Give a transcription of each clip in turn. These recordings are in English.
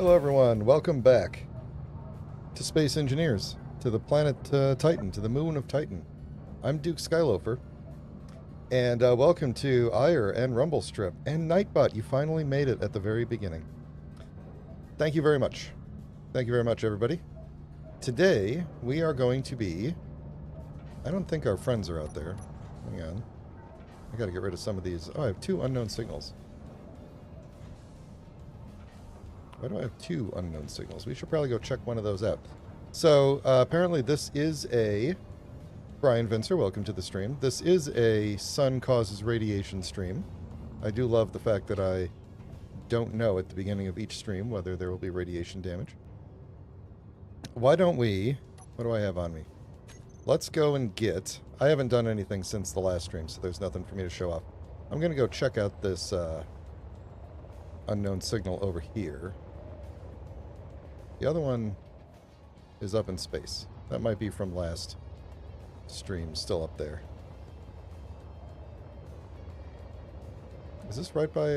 Hello everyone, welcome back to Space Engineers, to the planet Titan, to the moon of Titan. I'm Duke Skyloafer, and welcome to Ire and Rumblestrip, and Nightbot, you finally made it at the very beginning. Thank you very much. Thank you very much, everybody. Today, we are going to be... I don't think our friends are out there. Hang on. I gotta get rid of some of these. Oh, I have 2 unknown signals. Why do I have 2 unknown signals? We should probably go check one of those out. So, apparently this is a... Brian Vincer, welcome to the stream. This is a sun causes radiation stream. I do love the fact that I don't know at the beginning of each stream whether there will be radiation damage. Why don't we... What do I have on me? Let's go and get... I haven't done anything since the last stream, so there's nothing for me to show off. I'm going to go check out this unknown signal over here. The other one is up in space. That might be from last stream, still up there. Is this right by,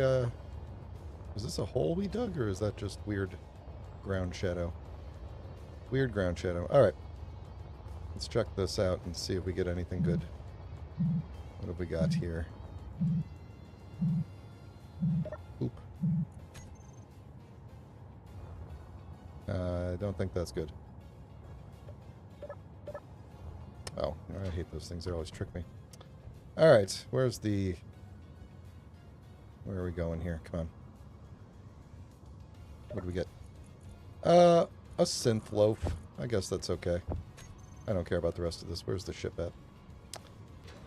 is this a hole we dug, or is that just weird ground shadow? Weird ground shadow. Alright. Let's check this out and see if we get anything good. What have we got here? Oop. I don't think that's good. Oh, I hate those things. They always trick me. Alright, where's the... Where are we going here? Come on. What do we get? A synth loaf. I guess that's okay. I don't care about the rest of this. Where's the ship at?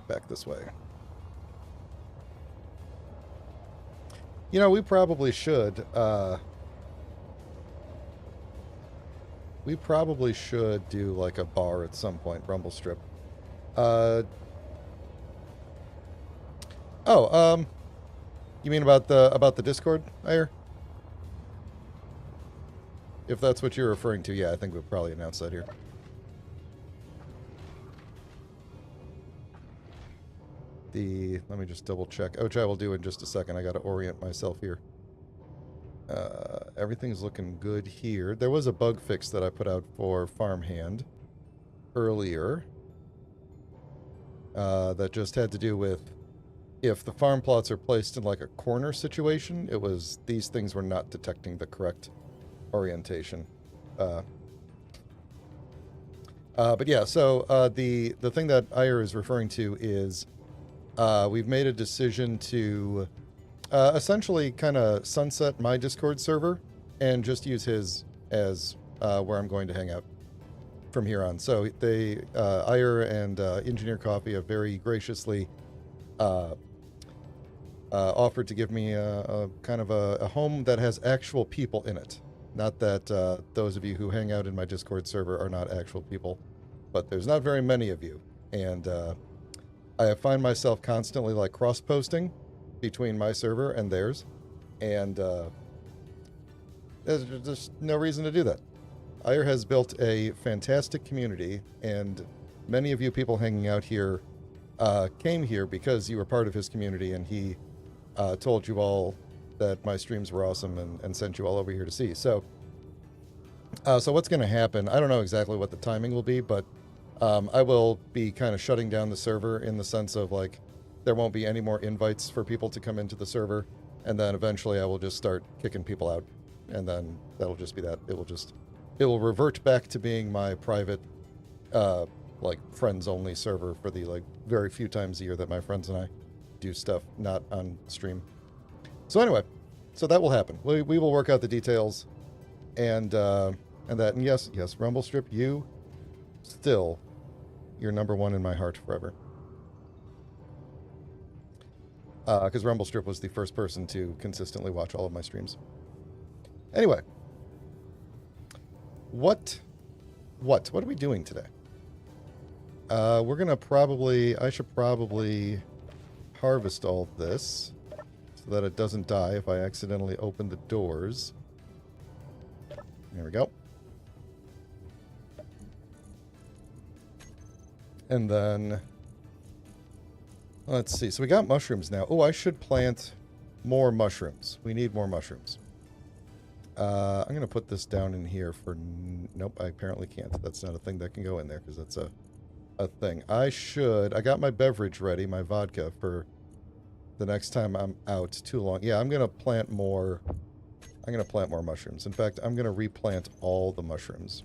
Back this way. You know, we probably should, we probably should do, like, a bar at some point, Rumblestrip. You mean about the Discord, Ire? If that's what you're referring to, yeah, I think we'll probably announce that here. Let me just double check, which I will do in just a second. I gotta orient myself here. Everything's looking good here. There was a bug fix that I put out for Farmhand earlier. That just had to do with if the farm plots are placed in like a corner situation, it was these things were not detecting the correct orientation. But yeah, so the thing that Ire is referring to is we've made a decision to essentially kind of sunset my Discord server and just use his as where I'm going to hang out from here on. So they, Ire and Engineer Coffee have very graciously offered to give me a kind of a home that has actual people in it. Not that those of you who hang out in my Discord server are not actual people, but there's not very many of you. And I find myself constantly like cross-posting between my server and theirs, and there's just no reason to do that. Ire has built a fantastic community, and many of you people hanging out here came here because you were part of his community, and he told you all that my streams were awesome and sent you all over here to see. So what's going to happen, I don't know exactly what the timing will be, but I will be kind of shutting down the server in the sense of, like, there won't be any more invites for people to come into the server, and then eventually I will just start kicking people out, and then that'll just be that. It will revert back to being my private, like, friends-only server for the, like, very few times a year that my friends and I do stuff, not on stream. So anyway, so that will happen. We will work out the details, and yes, Rumblestrip, you still... You're number one in my heart forever. Because Rumblestrip was the first person to consistently watch all of my streams. Anyway. What are we doing today? We're gonna probably... I should probably harvest all this so that it doesn't die if I accidentally open the doors. There we go. And then, let's see. So we got mushrooms now. Oh, I should plant more mushrooms. We need more mushrooms. I'm going to put this down in here for... Nope, I apparently can't. That's not a thing that can go in there because that's a thing. I got my beverage ready, my vodka, for the next time I'm out too long. Yeah, I'm going to plant more... I'm going to plant more mushrooms. In fact, I'm going to replant all the mushrooms.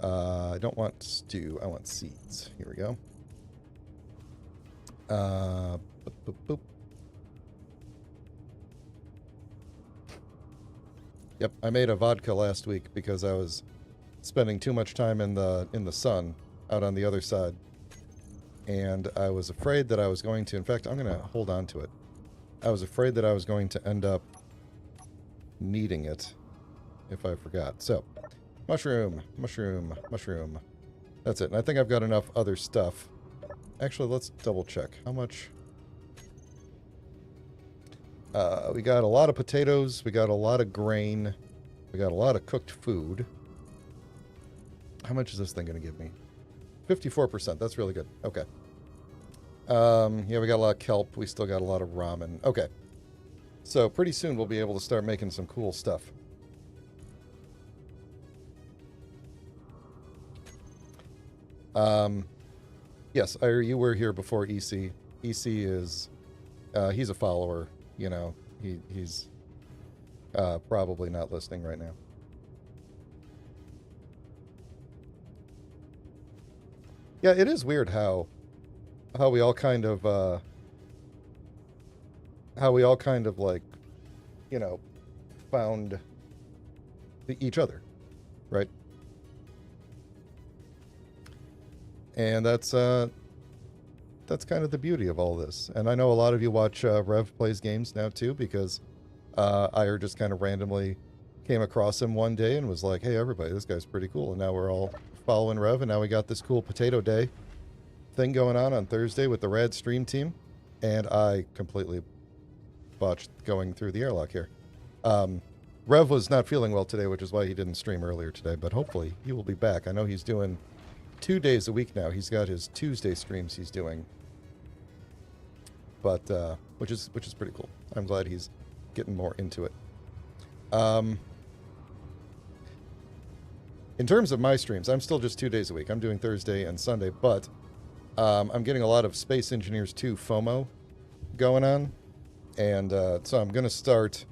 I don't want stew. I want seeds. Here we go. Boop, boop, boop. Yep, I made a vodka last week because I was spending too much time in the sun out on the other side. And I was afraid that I was going to... In fact, I'm going to hold on to it. I was afraid that I was going to end up needing it if I forgot. So, mushroom, mushroom, mushroom. That's it. And I think I've got enough other stuff. Actually, let's double check. How much... we got a lot of potatoes, we got a lot of grain, we got a lot of cooked food. How much is this thing going to give me? 54%, that's really good. Okay. Yeah, we got a lot of kelp, we still got a lot of ramen. Okay. So, pretty soon we'll be able to start making some cool stuff. Yes, you were here before EC. EC is, he's a follower. You know, he's probably not listening right now. Yeah, it is weird how we all kind of like, you know, found each other, right? And that's kind of the beauty of all this. And I know a lot of you watch Rev Plays Games now too, because Ire just kind of randomly came across him one day and was like, hey, everybody, this guy's pretty cool. And now we're all following Rev, and now we got this cool Potato Day thing going on Thursday with the Rad Stream team. And I completely botched going through the airlock here. Rev was not feeling well today, which is why he didn't stream earlier today, but hopefully he will be back. I know he's doing 2 days a week now. He's got his Tuesday streams he's doing. But, which is pretty cool. I'm glad he's getting more into it. In terms of my streams, I'm still just 2 days a week. I'm doing Thursday and Sunday, but I'm getting a lot of Space Engineers 2 FOMO going on. And so I'm going to start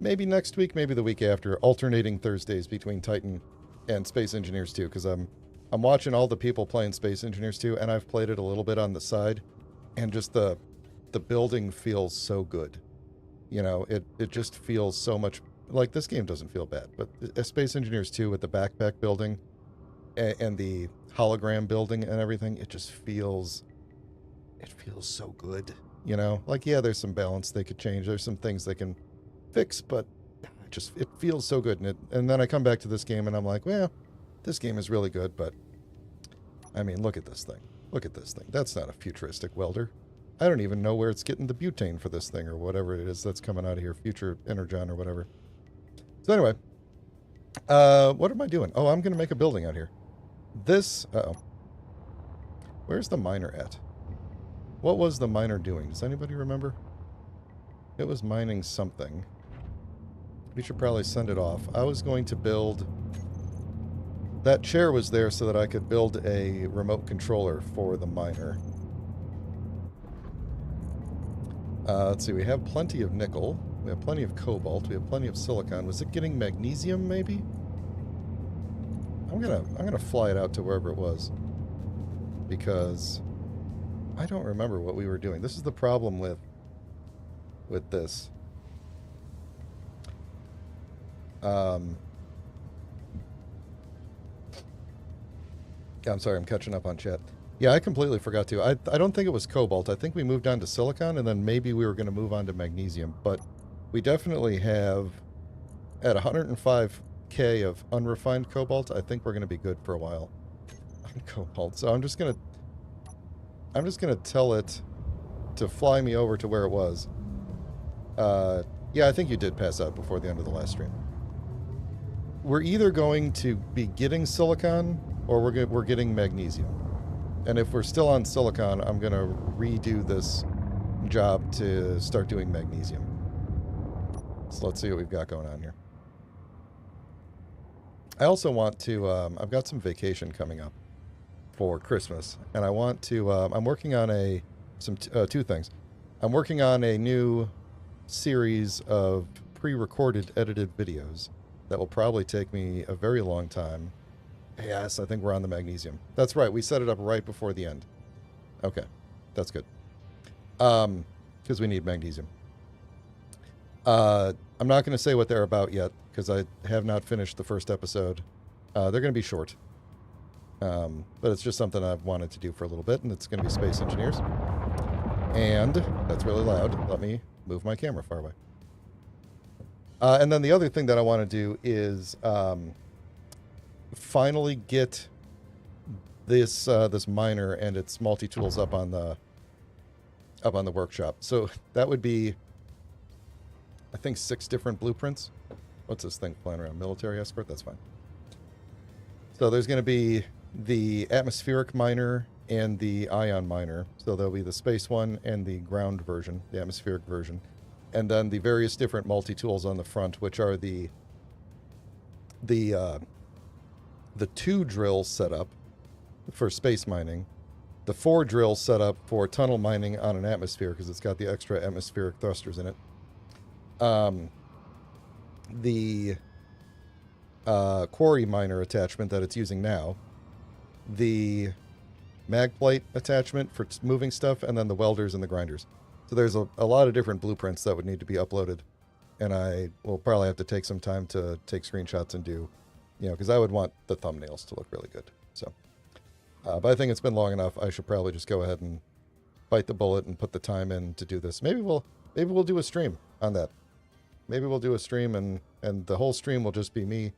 maybe next week, maybe the week after, alternating Thursdays between Titan and Space Engineers 2, because I'm watching all the people playing Space Engineers 2, and I've played it a little bit on the side, and just the building feels so good. You know, it just feels so much... Like, this game doesn't feel bad, but Space Engineers 2 with the backpack building and the hologram building and everything, it just feels... It feels so good, you know? Like, yeah, there's some balance they could change, there's some things they can fix, but it feels so good. And then I come back to this game, and I'm like, well... This game is really good, but... I mean, look at this thing. Look at this thing. That's not a futuristic welder. I don't even know where it's getting the butane for this thing, or whatever it is that's coming out of here. Future Energon or whatever. So anyway. What am I doing? Oh, I'm going to make a building out here. This... Uh-oh. Where's the miner at? What was the miner doing? Does anybody remember? It was mining something. We should probably send it off. I was going to build... That chair was there so that I could build a remote controller for the miner. Let's see, we have plenty of nickel. We have plenty of cobalt. We have plenty of silicon. Was it getting magnesium, maybe? I'm gonna fly it out to wherever it was. Because I don't remember what we were doing. This is the problem with this. I'm sorry, I'm catching up on chat. Yeah, I completely forgot to. I don't think it was cobalt. I think we moved on to silicon, and then maybe we were going to move on to magnesium. But we definitely have, at 105k of unrefined cobalt, I think we're going to be good for a while on cobalt. So I'm just gonna tell it to fly me over to where it was. Yeah, I think you did pass out before the end of the last stream. We're either going to be getting silicon, or we're getting magnesium. And if we're still on silicon, I'm going to redo this job to start doing magnesium. So let's see what we've got going on here. I also want to, I've got some vacation coming up for Christmas, and I want to, I'm working on two things. I'm working on a new series of pre-recorded edited videos that will probably take me a very long time. Yes, I think we're on the magnesium. That's right. We set it up right before the end. Okay, that's good. Because we need magnesium. I'm not going to say what they're about yet because I have not finished the first episode. They're going to be short. But it's just something I've wanted to do for a little bit, and it's going to be space engineers. And that's really loud. Let me move my camera far away. And then the other thing that I want to do is finally get this this miner and its multi-tools up on the workshop. So that would be, I think, 6 different blueprints. What's this thing flying around? Military escort? That's fine. So there's going to be the atmospheric miner and the ion miner. So there'll be the space one and the ground version, the atmospheric version. And then the various different multi-tools on the front, which are the 2 drills set up for space mining, the 4 drills set up for tunnel mining on an atmosphere because it's got the extra atmospheric thrusters in it. The quarry miner attachment that it's using now, the mag plate attachment for moving stuff, and then the welders and the grinders. So there's a lot of different blueprints that would need to be uploaded, and I will probably have to take some time to take screenshots and do, because I would want the thumbnails to look really good. So, but I think it's been long enough. I should probably just go ahead and bite the bullet and put the time in to do this. Maybe we'll do a stream on that. Maybe we'll do a stream, and the whole stream will just be me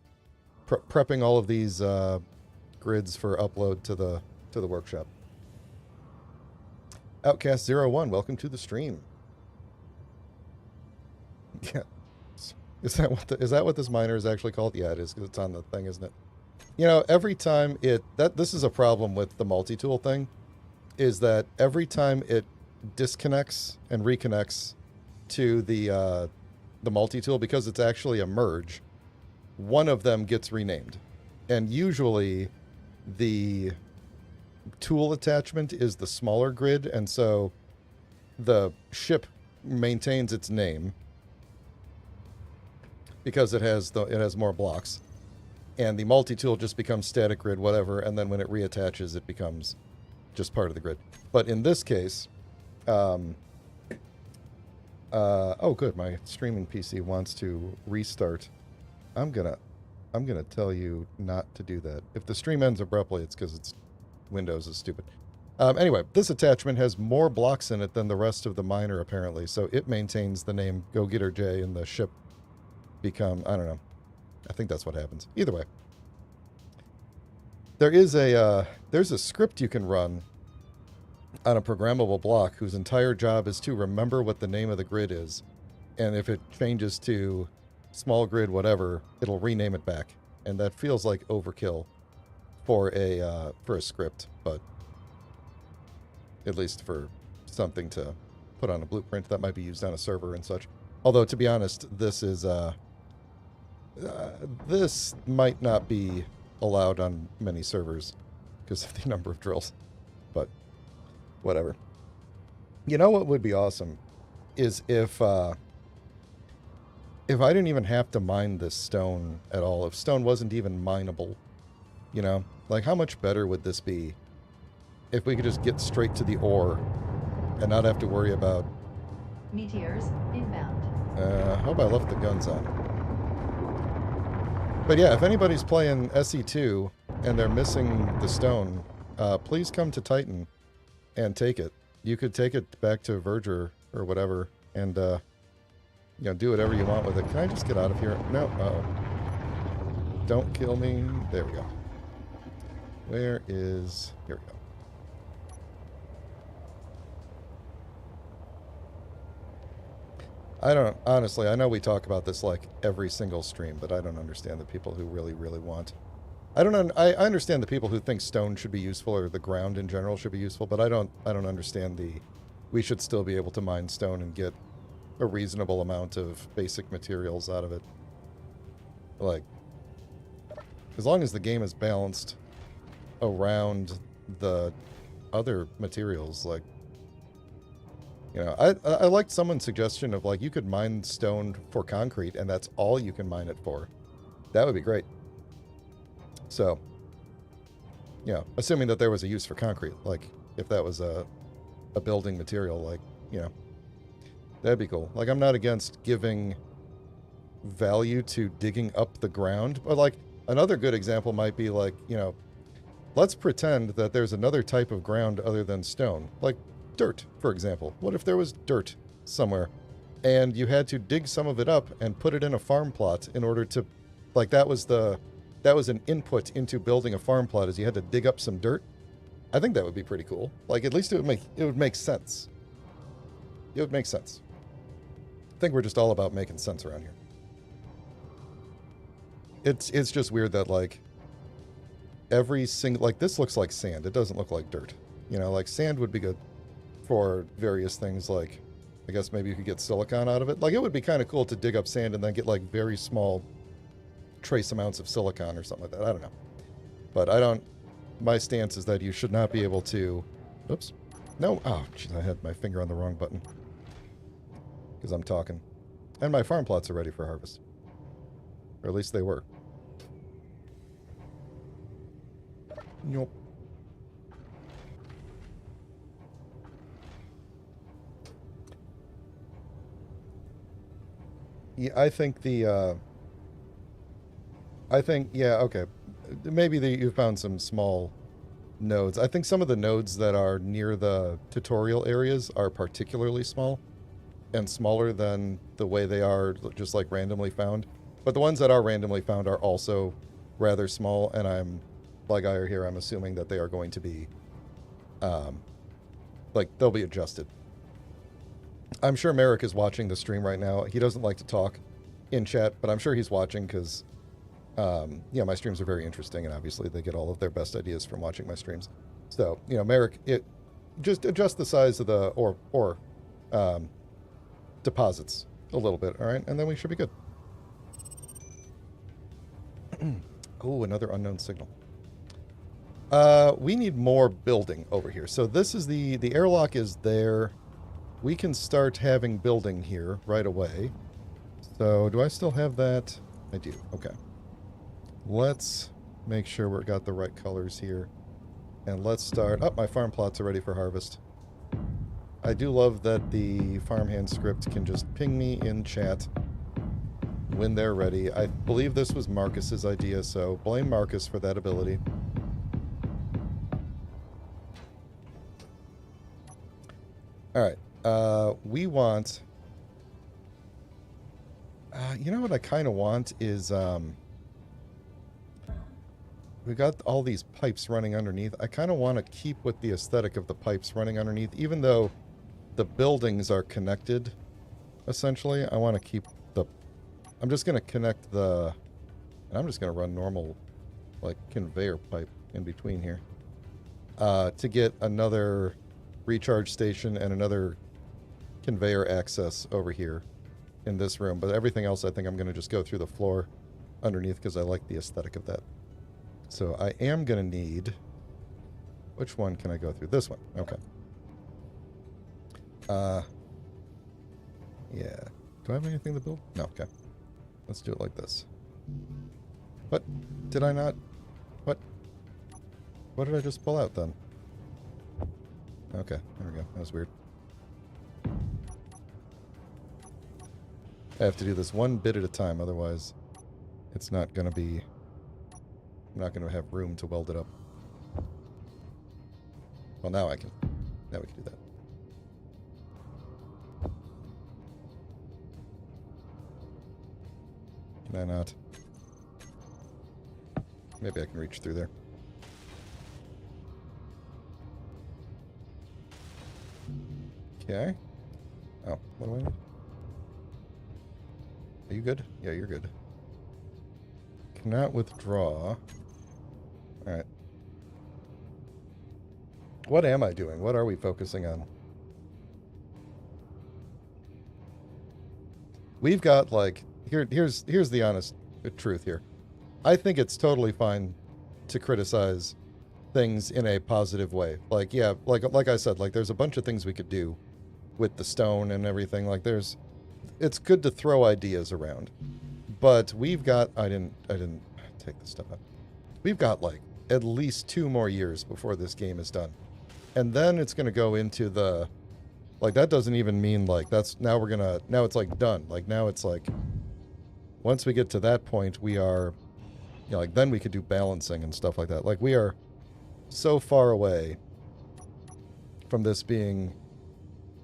prepping all of these grids for upload to the workshop. Outcast01, welcome to the stream. Yeah, is that what this miner is actually called? Yeah, it is, because it's on the thing, isn't it? Every time this is a problem with the multi-tool thing, is that every time it disconnects and reconnects to the multi-tool, because it's actually a merge, one of them gets renamed. And usually the tool attachment is the smaller grid, and so the ship maintains its name because it has more blocks, and the multi-tool just becomes static grid, whatever, and then when it reattaches, it becomes just part of the grid. But in this case, oh good, my streaming PC wants to restart. I'm gonna tell you not to do that. If the stream ends abruptly, it's because Windows is stupid. Anyway, this attachment has more blocks in it than the rest of the miner, apparently, so it maintains the name Go Getter J, and the ship become, I don't know. I think that's what happens. Either way. There's a script you can run on a programmable block whose entire job is to remember what the name of the grid is, and if it changes to small grid whatever, it'll rename it back, and that feels like overkill for a script, but at least for something to put on a blueprint that might be used on a server and such. Although, to be honest, this might not be allowed on many servers because of the number of drills, but whatever. You know what would be awesome is if I didn't even have to mine this stone at all, if stone wasn't even mineable, like how much better would this be if we could just get straight to the ore and not have to worry about meteors inbound. Hope I left the guns on. But yeah, if anybody's playing SE2 and they're missing the stone, please come to Titan and take it. You could take it back to Verger or whatever and do whatever you want with it. Can I just get out of here? No. Uh-oh. Don't kill me. There we go. Here we go. Honestly, I know we talk about this like every single stream, but I don't understand the people who really, really want. I understand the people who think stone should be useful, or the ground in general should be useful, but I don't understand we should still be able to mine stone and get a reasonable amount of basic materials out of it. Like, as long as the game is balanced around the other materials, like, you know, I liked someone's suggestion of, like, you could mine stone for concrete, and that's all you can mine it for. That would be great. So, yeah, assuming that there was a use for concrete, like, if that was a building material, like, you know, that'd be cool. Like, I'm not against giving value to digging up the ground, but, like, another good example might be, like, you know, let's pretend that there's another type of ground other than stone, like dirt, for example. What if there was dirt somewhere and you had to dig some of it up and put it in a farm plot in order to, like, that was an input into building a farm plot, is you had to dig up some dirt? I think that would be pretty cool. Like, at least it would make sense. It would make sense. I think we're just all about making sense around here. It's just weird that, like, every single, like, this looks like sand. It doesn't look like dirt. You know, like, sand would be good for various things, like, I guess maybe you could get silicon out of it. Like, it would be kind of cool to dig up sand and then get, like, very small trace amounts of silicon or something like that. I don't know. But my stance is that you should not be able to, oops. No, oh, jeez, I had my finger on the wrong button. Because I'm talking. And my farm plots are ready for harvest. Or at least they were. Nope. Yeah, I think yeah, okay. Maybe you found some small nodes. I think some of the nodes that are near the tutorial areas are particularly small and smaller than the way they are just, like, randomly found. But the ones that are randomly found are also rather small, and I'm, like Ire here, I'm assuming that they are going to be, like, they'll be adjusted. I'm sure Merrick is watching the stream right now. He doesn't like to talk in chat, but I'm sure he's watching because, yeah, my streams are very interesting, and obviously they get all of their best ideas from watching my streams. So, you know, Merrick, just adjust the size of the ore deposits a little bit, all right? And then we should be good. Oh, another unknown signal. We need more building over here. So this is the airlock is there. We can start having building here right away. So do I still have that? I do. Okay. Let's make sure we've got the right colors here. And let's start. Oh, my farm plots are ready for harvest. I do love that the farmhand script can just ping me in chat when they're ready. I believe this was Marcus's idea, so blame Marcus for that ability. Alright, we want... you know what I kind of want is, we got all these pipes running underneath. I kind of want to keep with the aesthetic of the pipes running underneath, even though the buildings are connected, essentially. I want to keep the... I'm just going to connect the... And I'm just going to run normal, like, conveyor pipe in between here. To get another recharge station and another conveyor access over here in this room. But everything else, I think I'm going to just go through the floor underneath because I like the aesthetic of that. So I am going to need... Which one can I go through? This one. Okay. Yeah. Do I have anything to build? No, okay. Let's do it like this. What? Did I not? What? What did I just pull out then? Okay, there we go. That was weird. I have to do this one bit at a time, otherwise it's not going to be... I'm not going to have room to weld it up. Well, now I can. Now we can do that. Can I not? Maybe I can reach through there. Okay. Oh, what do I need? Are you good? Yeah, you're good. Cannot withdraw. Alright. What am I doing? What are we focusing on? We've got, like... Here's the honest truth here. I think it's totally fine to criticize things in a positive way. Like, yeah, like I said, like there's a bunch of things we could do with the stone and everything. Like it's good to throw ideas around. But we've got I didn't take this stuff out. We've got like at least 2 more years before this game is done. And then it's going to go into the like that doesn't even mean like that's now it's like done. Like now it's like once we get to that point we are like then we could do balancing and stuff like that. Like we are so far away from this being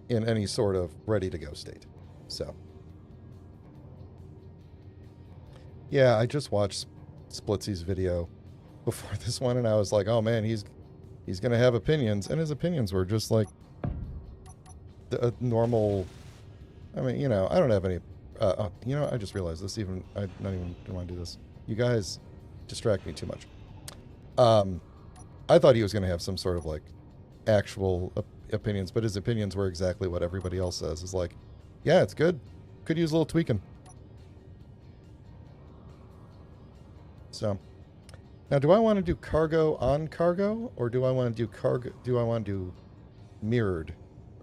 in any sort of ready to go state. So yeah, I just watched Splitsy's video before this one and I was like, oh man, he's gonna have opinions, and his opinions were just like the normal. I mean, you know, I don't have any you know, I just realized this, even I don't even want to do this. You guys distract me too much. I thought he was going to have some sort of like actual opinions, but his opinions were exactly what everybody else says. Is like, yeah, it's good. Could use a little tweaking. So, now do I want to do cargo on cargo, or do I want to do cargo? Do I want to do mirrored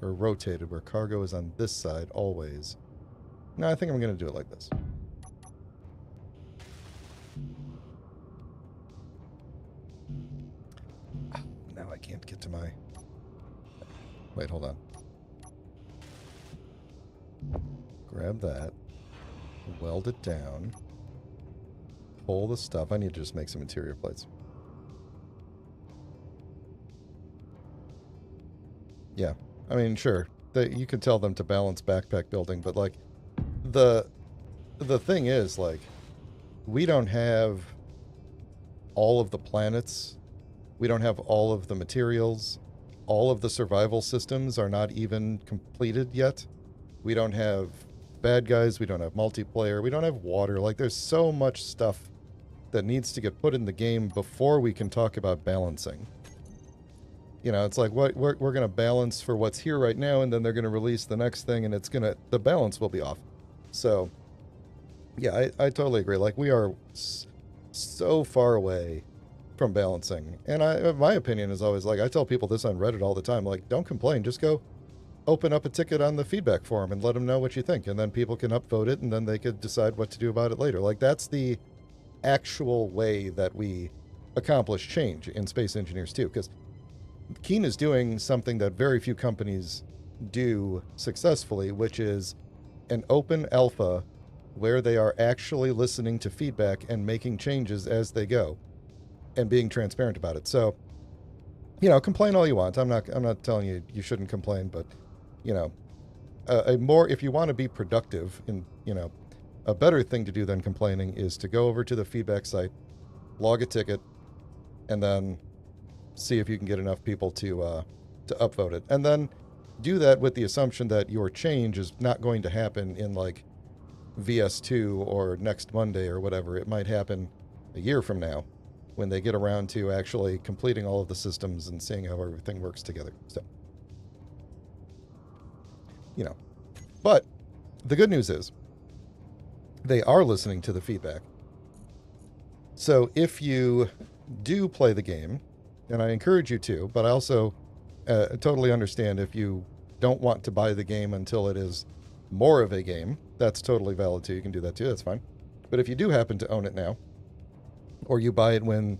or rotated, where cargo is on this side always? No, I think I'm going to do it like this. Now I can't get to my... Wait, hold on. Grab that. Weld it down. Pull the stuff. I need to just make some interior plates. Yeah. I mean, sure. You could tell them to balance backpack building, but like... The thing is, like, we don't have all of the planets. We don't have all of the materials. All of the survival systems are not even completed yet. We don't have bad guys. We don't have multiplayer. We don't have water. Like, there's so much stuff that needs to get put in the game before we can talk about balancing. You know, it's like we're going to balance for what's here right now, and then they're going to release the next thing, and the balance will be off. So, yeah, I totally agree. Like, we are so far away from balancing. And my opinion is always, like, I tell people this on Reddit all the time, like, don't complain. Just go open up a ticket on the feedback forum and let them know what you think. And then people can upvote it, and then they could decide what to do about it later. Like, that's the actual way that we accomplish change in Space Engineers 2. Because Keen is doing something that very few companies do successfully, which is an open alpha where they are actually listening to feedback and making changes as they go and being transparent about it. So, you know, complain all you want. I'm not telling you you shouldn't complain, but, you know, if you want to be productive, in, you know, a better thing to do than complaining is to go over to the feedback site, log a ticket, and then see if you can get enough people to upvote it. And then do that with the assumption that your change is not going to happen in like VS2 or next Monday or whatever. It might happen a year from now when they get around to actually completing all of the systems and seeing how everything works together. So, you know, but the good news is they are listening to the feedback. So if you do play the game, and I encourage you to, but I also totally understand if you don't want to buy the game until it is more of a game. That's totally valid too. You can do that too. That's fine. But if you do happen to own it now, or you buy it when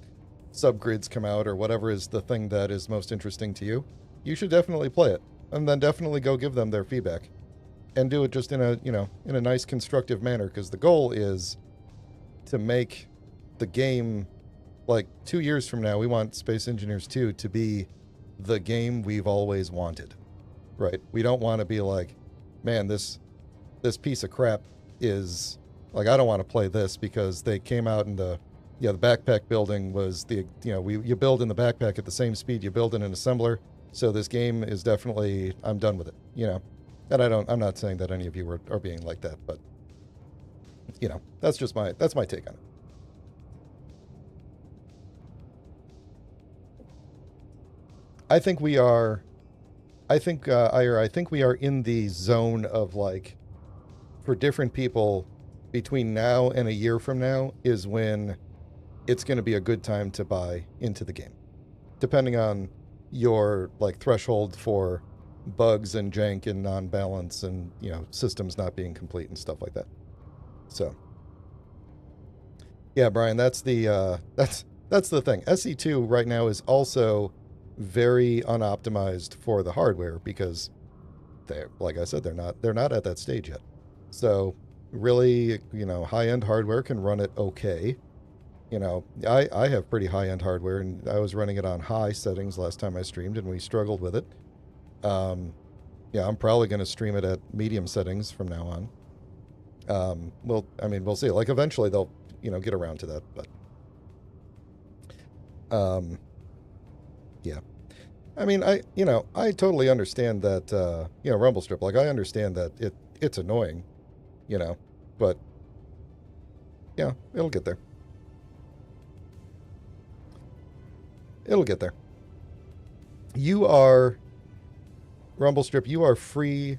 subgrids come out or whatever is the thing that is most interesting to you, you should definitely play it. And then definitely go give them their feedback. And do it just in a, you know, in a nice constructive manner, because the goal is to make the game, like 2 years from now, we want Space Engineers 2 to be the game we've always wanted, right? We don't want to be like, man, this piece of crap is, like, I don't want to play this because they came out and the backpack building was the, you know, you build in the backpack at the same speed you build in an assembler, so this game is definitely, I'm done with it, you know? And I'm not saying that any of you are being like that, but, you know, that's my take on it. I think we are in the zone of, like, for different people, between now and a year from now is when it's going to be a good time to buy into the game, depending on your like threshold for bugs and jank and non-balance and systems not being complete and stuff like that. So yeah, Brian, that's the thing. SE2 right now is also very unoptimized for the hardware because they're, like I said, they're not at that stage yet. So really, high-end hardware can run it okay. I have pretty high-end hardware, and I was running it on high settings last time I streamed, and we struggled with it. Yeah, I'm probably going to stream it at medium settings from now on. We'll see. Like, eventually they'll, get around to that, but... yeah. I mean, I totally understand that, Rumble Strip, like, I understand that it's annoying, but, yeah, it'll get there. It'll get there. You are, Rumble Strip, you are free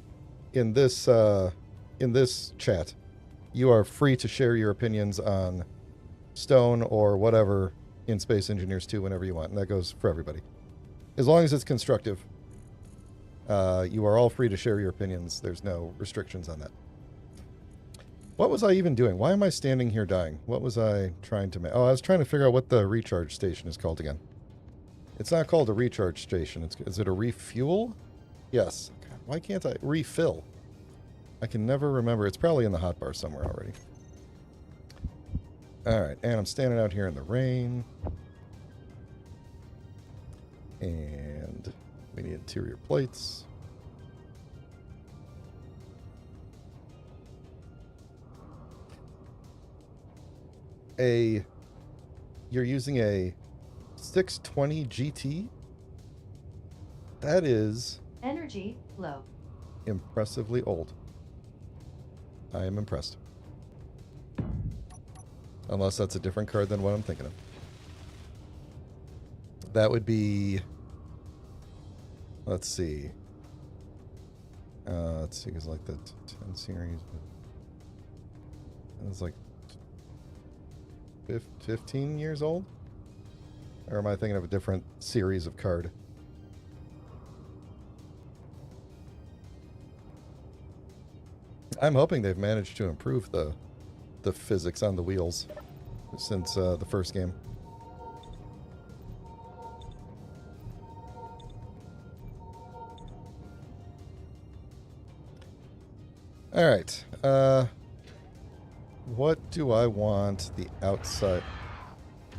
in this chat. You are free to share your opinions on Stone or whatever in Space Engineers 2 whenever you want, and that goes for everybody. As long as it's constructive, you are all free to share your opinions. There's no restrictions on that. What was I even doing? Why am I standing here dying? What was I trying to make? Oh, I was trying to figure out what the recharge station is called again. It's not called a recharge station. Is it a refuel? Yes. God, why can't I? Refill. I can never remember. It's probably in the hotbar somewhere already. Alright, and I'm standing out here in the rain. And we need interior plates. You're using a 620 GT? That is... Energy low. Impressively old. I am impressed. Unless that's a different card than what I'm thinking of. That would be... Let's see. It's like the 10 series. It was like 15 years old? Or am I thinking of a different series of card? I'm hoping they've managed to improve the physics on the wheels since the first game. Alright. What do I want the outside...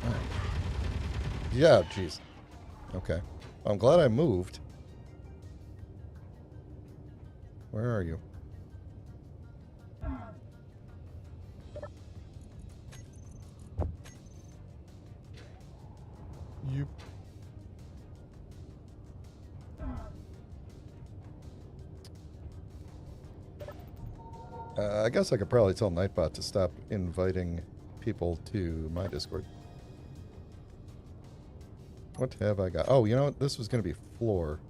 Oh. Yeah, jeez. Okay. I'm glad I moved. Where are you? Yep. I guess I could probably tell Nightbot to stop inviting people to my Discord. What have I got? Oh, you know what? This was going to be floor.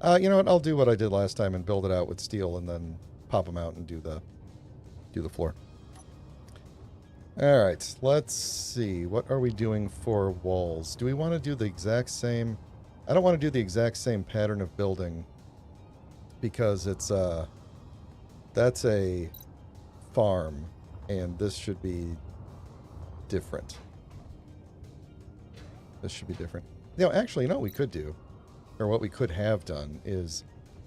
You know what? I'll do what I did last time and build it out with steel and then pop them out and do the floor. All right, let's see. What are we doing for walls? Do we want to do the exact same? I don't want to do the exact same pattern of building because it's that's a farm and this should be different. This should be different. Actually, you know what we could do, or what we could have done, is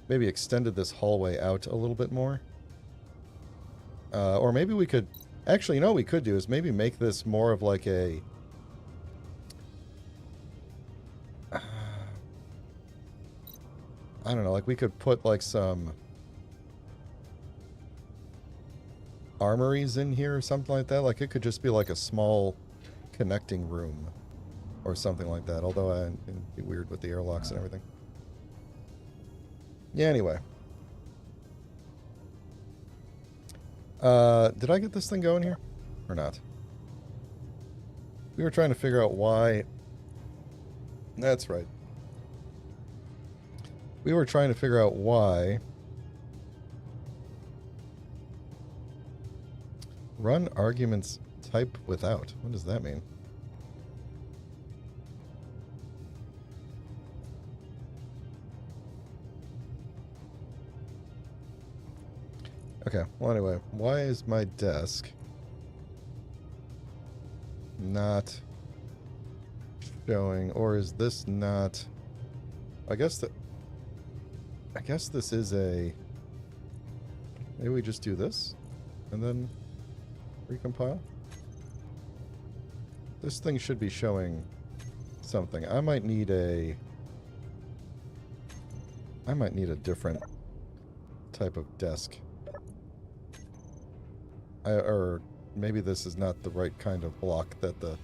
maybe extended this hallway out a little bit more. Or maybe we could... Actually, you know what we could do is maybe make this more of like a... I don't know, like we could put like some armories in here or something like that. Like it could just be like a small connecting room or something like that. Although it'd be weird with the airlocks and everything. Yeah, anyway. Did I get this thing going here? Or not? We were trying to figure out why... That's right. We were trying to figure out why... Run arguments type without. What does that mean? Okay, well anyway, why is my desk not showing, or is this not... I guess this is a... Maybe we just do this and then recompile? This thing should be showing something. I might need a different type of desk. Or maybe this is not the right kind of block that the...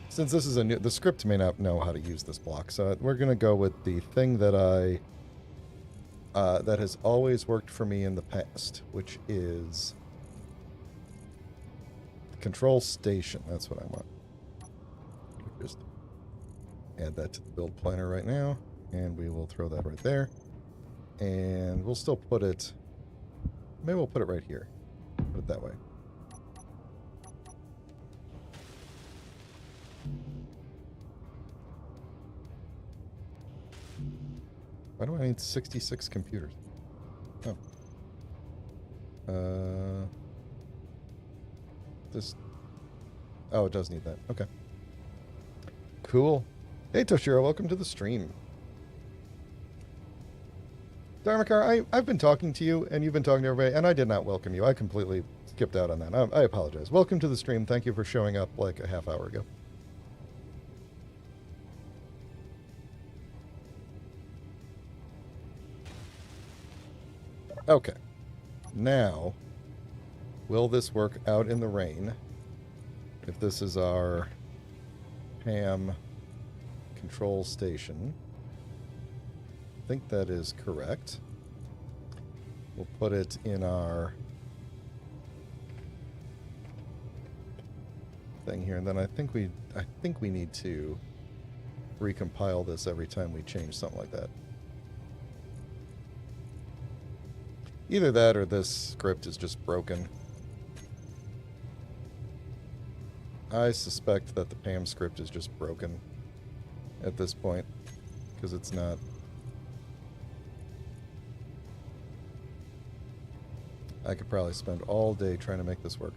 Since this is a new... The script may not know how to use this block, so we're going to go with the thing that that has always worked for me in the past, which is the control station. That's what I want. Just add that to the build planner right now, and we will throw that right there. And we'll still put it... Maybe we'll put it right here. Put it that way. Why do I need 66 computers? Oh. This... Oh, it does need that. Okay. Cool. Hey, Toshiro, welcome to the stream. Dharmakar, I've been talking to you, and you've been talking to everybody, and I did not welcome you. I completely skipped out on that. I apologize. Welcome to the stream. Thank you for showing up like a half hour ago. Okay. Now, will this work out in the rain? If this is our ham control station. I think that is correct. We'll put it in our thing here, and then I think we need to recompile this every time we change something like that. Either that or this script is just broken. I suspect that the PAM script is just broken at this point, because it's not... I could probably spend all day trying to make this work.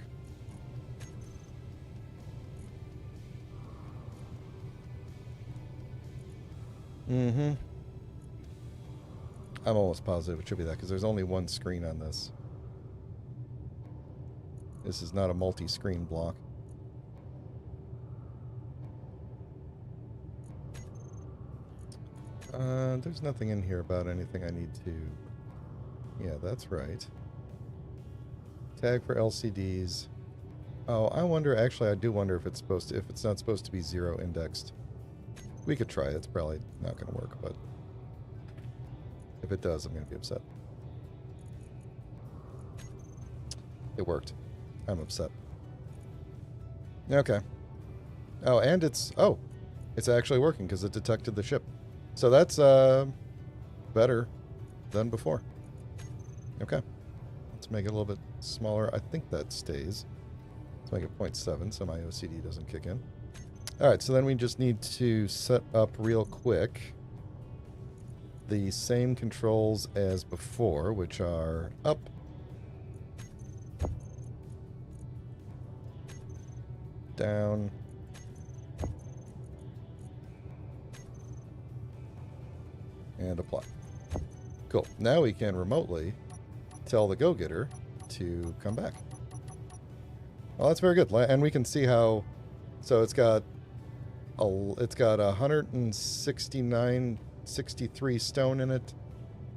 Mm-hmm. I'm almost positive it should be that, because there's only one screen on this. This is not a multi-screen block. There's nothing in here about anything I need to... Yeah, that's right. Tag for LCDs. Oh, I wonder, actually I do wonder if it's supposed to, if it's not supposed to be 0 indexed. We could try it. It's probably not going to work, but if it does, I'm going to be upset. It worked. I'm upset. Okay. Oh, and it's... Oh! It's actually working because it detected the ship. So that's better than before. Okay. Let's make it a little bit smaller. I think that stays. Let's make it 0.7 so my OCD doesn't kick in. Alright, so then we just need to set up real quick the same controls as before, which are up, down, and apply. Cool. Now we can remotely tell the go-getter to come back. Well, that's very good. And we can see how... So it's got 63 stone in it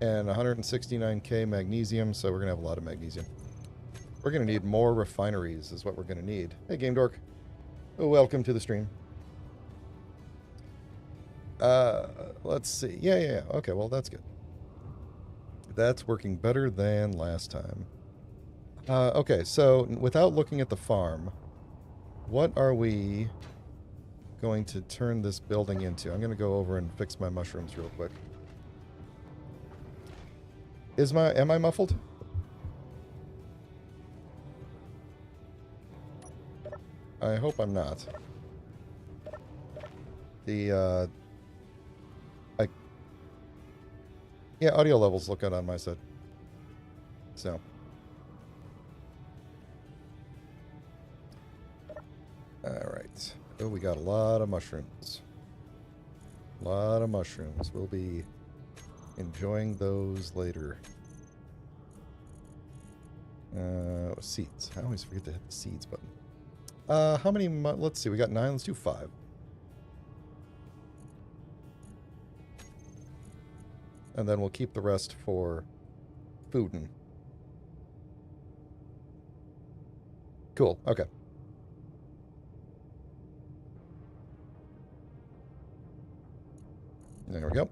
and 169k magnesium, so we're going to have a lot of magnesium. We're going to need more refineries is what we're going to need. Hey, Game Dork. Oh, welcome to the stream. Let's see. Yeah. Okay, well, that's good. That's working better than last time. Okay, so without looking at the farm, what are we going to turn this building into? I'm going to go over and fix my mushrooms real quick. Am I muffled? I hope I'm not. Yeah, audio levels look good on my side. So, Oh, we got a lot of mushrooms. A lot of mushrooms. We'll be enjoying those later. Seeds. I always forget to hit the seeds button. How many? Let's see. We got 9. Let's do 5. And then we'll keep the rest for foodin'. Cool. Okay. There we go.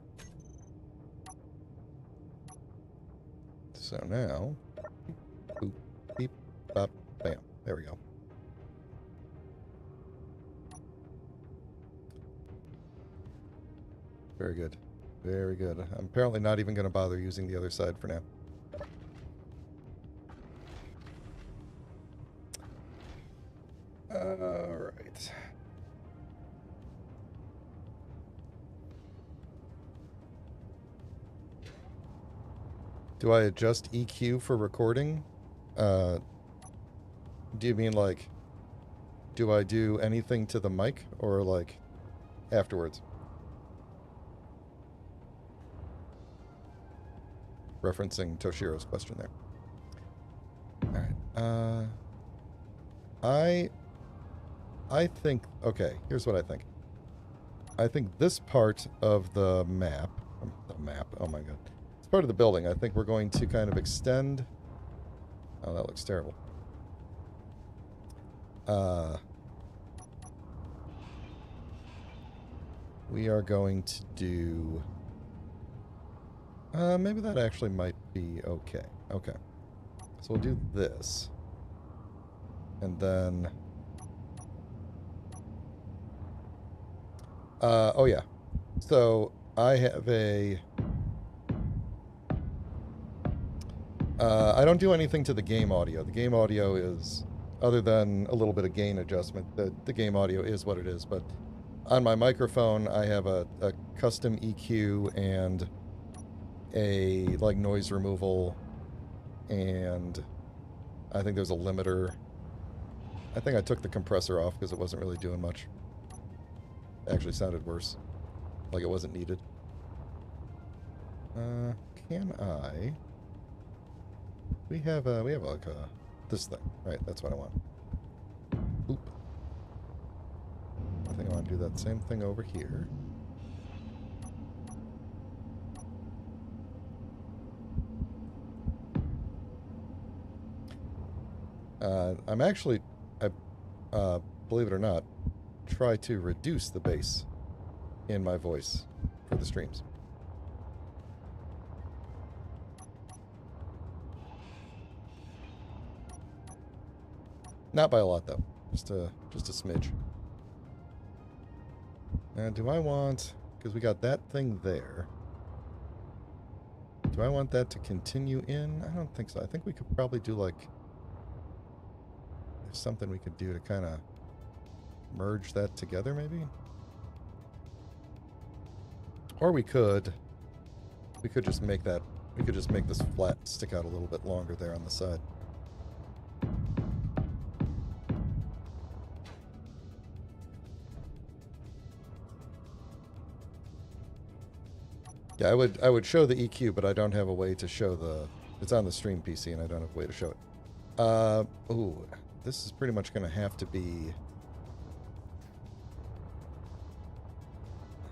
So now, boop, beep, bop, bam. There we go. Very good. Very good. I'm apparently not even going to bother using the other side for now. Alright. Do I adjust EQ for recording? Do you mean like, do I do anything to the mic or like afterwards? Referencing Toshiro's question there. Alright. I think, okay, here's what I think. I think this part of the map, oh my god. This part of the building, I think we're going to kind of extend. Oh, that looks terrible. We are going to do, maybe that actually might be okay. Okay. So we'll do this. And then, oh yeah. So I have a, I don't do anything to the game audio. The game audio is, other than a little bit of gain adjustment, the game audio is what it is. But on my microphone, I have a custom EQ and a, like, noise removal, and I think there's a limiter. I think I took the compressor off because it wasn't really doing much. It actually sounded worse. Like it wasn't needed. Can I... We have like a... This thing. Right, that's what I want. Oop. I think I want to do that same thing over here. I'm actually, believe it or not, try to reduce the bass in my voice for the streams. Not by a lot, though. Just a smidge. And do I want... Because we got that thing there. Do I want that to continue in? I don't think so. I think we could probably do, like... There's something we could do to kind of merge that together, maybe? Or we could just make that... We could just make this flat stick out a little bit longer there on the side. Yeah, I would show the EQ, but I don't have a way to show the... It's on the stream PC, and I don't have a way to show it. Ooh, this is pretty much going to have to be...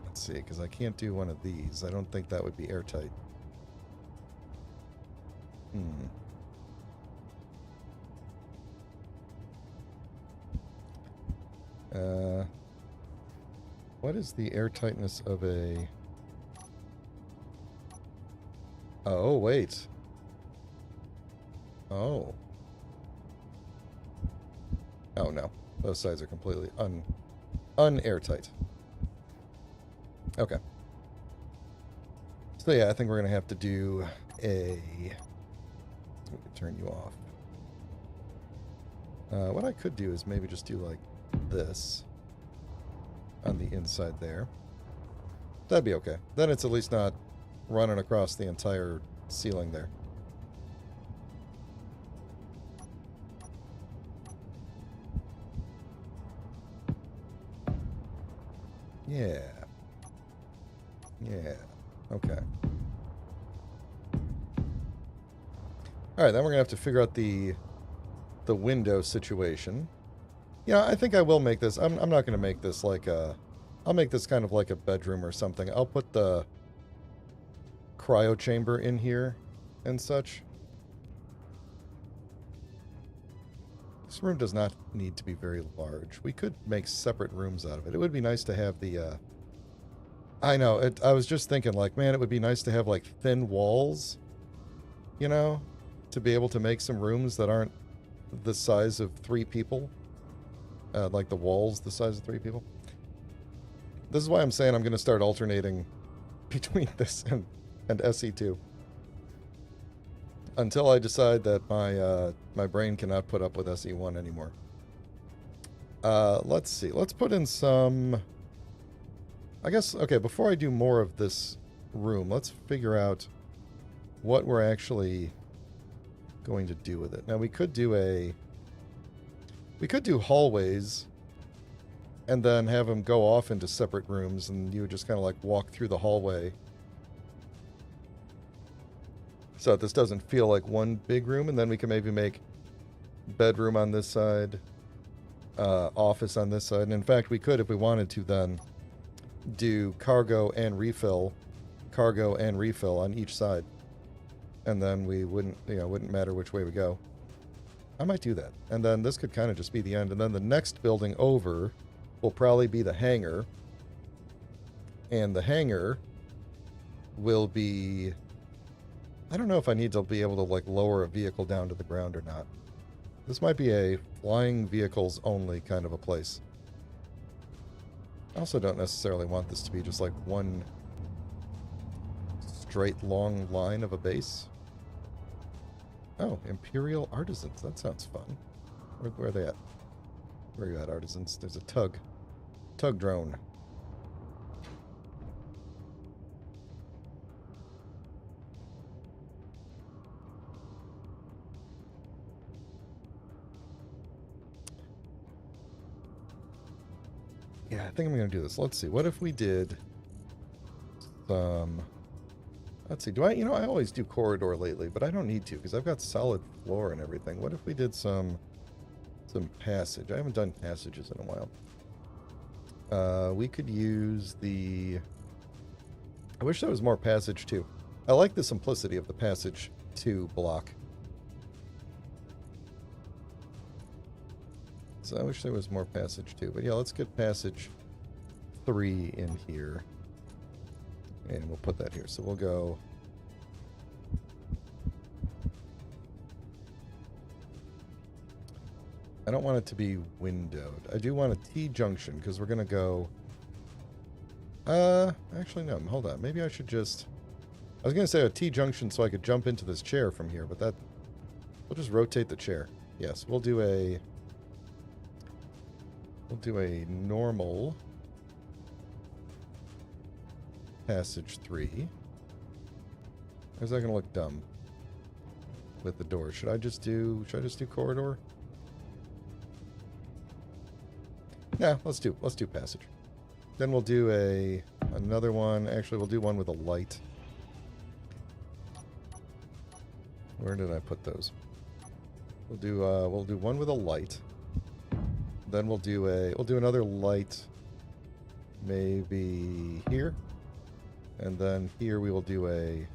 Let's see, because I can't do one of these. I don't think that would be airtight. What is the airtightness of a... Oh, wait. Oh. Oh, no. Those sides are completely un-airtight. Okay. So, yeah, I think we're going to have to do a... We can turn you off. What I could do is maybe just do, like, this on the inside there. That'd be okay. Then it's at least not running across the entire ceiling there. Yeah. Yeah. Okay. Alright, then we're going to have to figure out the window situation. Yeah, I think I will make this. I'm not going to make this like a... I'll make this kind of like a bedroom or something. I'll put the cryo chamber in here and such. This room does not need to be very large. We could make separate rooms out of it. It would be nice to have the... I know, I was just thinking, like, man, it would be nice to have, like, thin walls, you know? To be able to make some rooms that aren't the size of 3 people. Like the walls the size of 3 people. This is why I'm saying I'm going to start alternating between this and SE2. Until I decide that my brain cannot put up with SE1 anymore. Let's see. Let's put in some... I guess, okay, before I do more of this room, let's figure out what we're actually going to do with it. Now, we could do hallways and then have them go off into separate rooms, and you would just kind of like walk through the hallway. So this doesn't feel like one big room, and then we can maybe make bedroom on this side, office on this side. And in fact, we could, if we wanted to, then do cargo and refill on each side. And then we wouldn't, wouldn't matter which way we go. I might do that. And then this could kind of just be the end. And then the next building over will probably be the hangar. And the hangar will be... I don't know if I need to be able to, like, lower a vehicle down to the ground or not. This might be a flying vehicles only kind of a place. I also don't necessarily want this to be just, like, one straight long line of a base. Oh, Imperial Artisans. That sounds fun. Where are they at? Where are you at, Artisans? There's a tug. Tug drone. Yeah, I think I'm going to do this. Let's see. What if we did some... Let's see. I always do corridor lately, but I don't need to because I've got solid floor and everything. What if we did some passage? I haven't done passages in a while. We could use the... I wish there was more passage too. I like the simplicity of the passage 2 block. So I wish there was more passage 2. But yeah, let's get passage 3 in here. And we'll put that here. So we'll go... I don't want it to be windowed. I do want a T-junction, because we're going to go... actually, no. Hold on. Maybe I should just... I was going to say a T-junction so I could jump into this chair from here, but that... We'll just rotate the chair. Yes, we'll do a... We'll do a normal... Passage 3. Or is that going to look dumb with the door? Should I just do corridor? Yeah, let's do passage. Then we'll do another one. Actually, we'll do one with a light. Where did I put those? We'll do one with a light. Then we'll do another light maybe here. And then here we will do a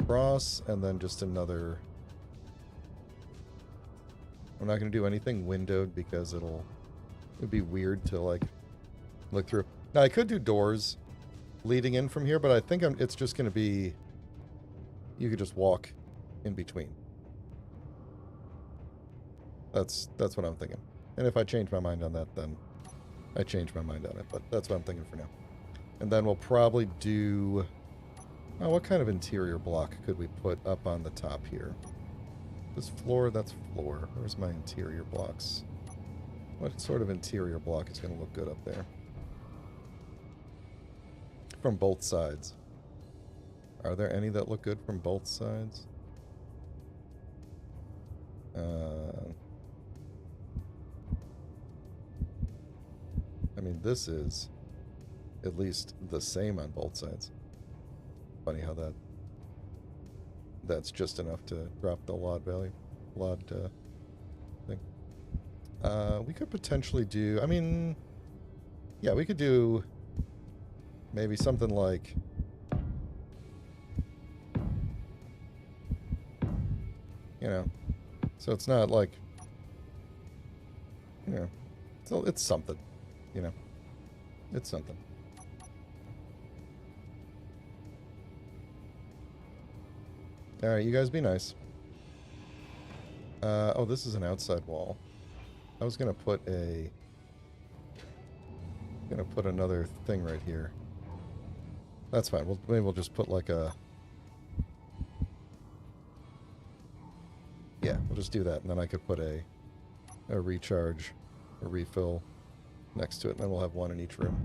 cross, and then just another... I'm not going to do anything windowed because it'd be weird to, like, look through. Now, I could do doors leading in from here, but I think it's just going to be... You could just walk in between. That's what I'm thinking. And if I change my mind on that, then I change my mind on it. But that's what I'm thinking for now. And then we'll probably do... Oh, what kind of interior block could we put up on the top here? This floor, that's floor. Where's my interior blocks? What sort of interior block is going to look good up there? From both sides. Are there any that look good from both sides? I mean, this is at least the same on both sides. Funny how that's just enough to drop the LOD value. LOD thing. We could potentially do, I mean, yeah, we could do maybe something like, you know, so it's not like, you know, so it's something, you know, it's something. All right, you guys be nice. Oh, this is an outside wall. I was gonna put another thing right here. That's fine. Maybe we'll just put like a. Yeah, we'll just do that, and then I could put a recharge, a refill next to it, and then we'll have one in each room.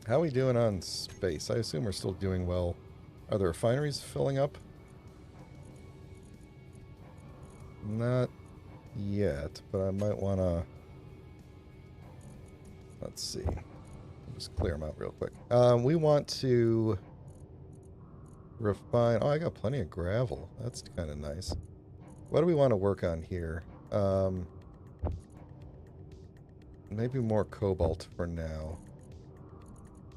How are we doing on space? I assume we're still doing well. Are the refineries filling up? Not yet, but I might want to... Let's see. I'll just clear them out real quick. We want to refine... Oh, I got plenty of gravel. That's kind of nice. What do we want to work on here? Maybe more cobalt for now.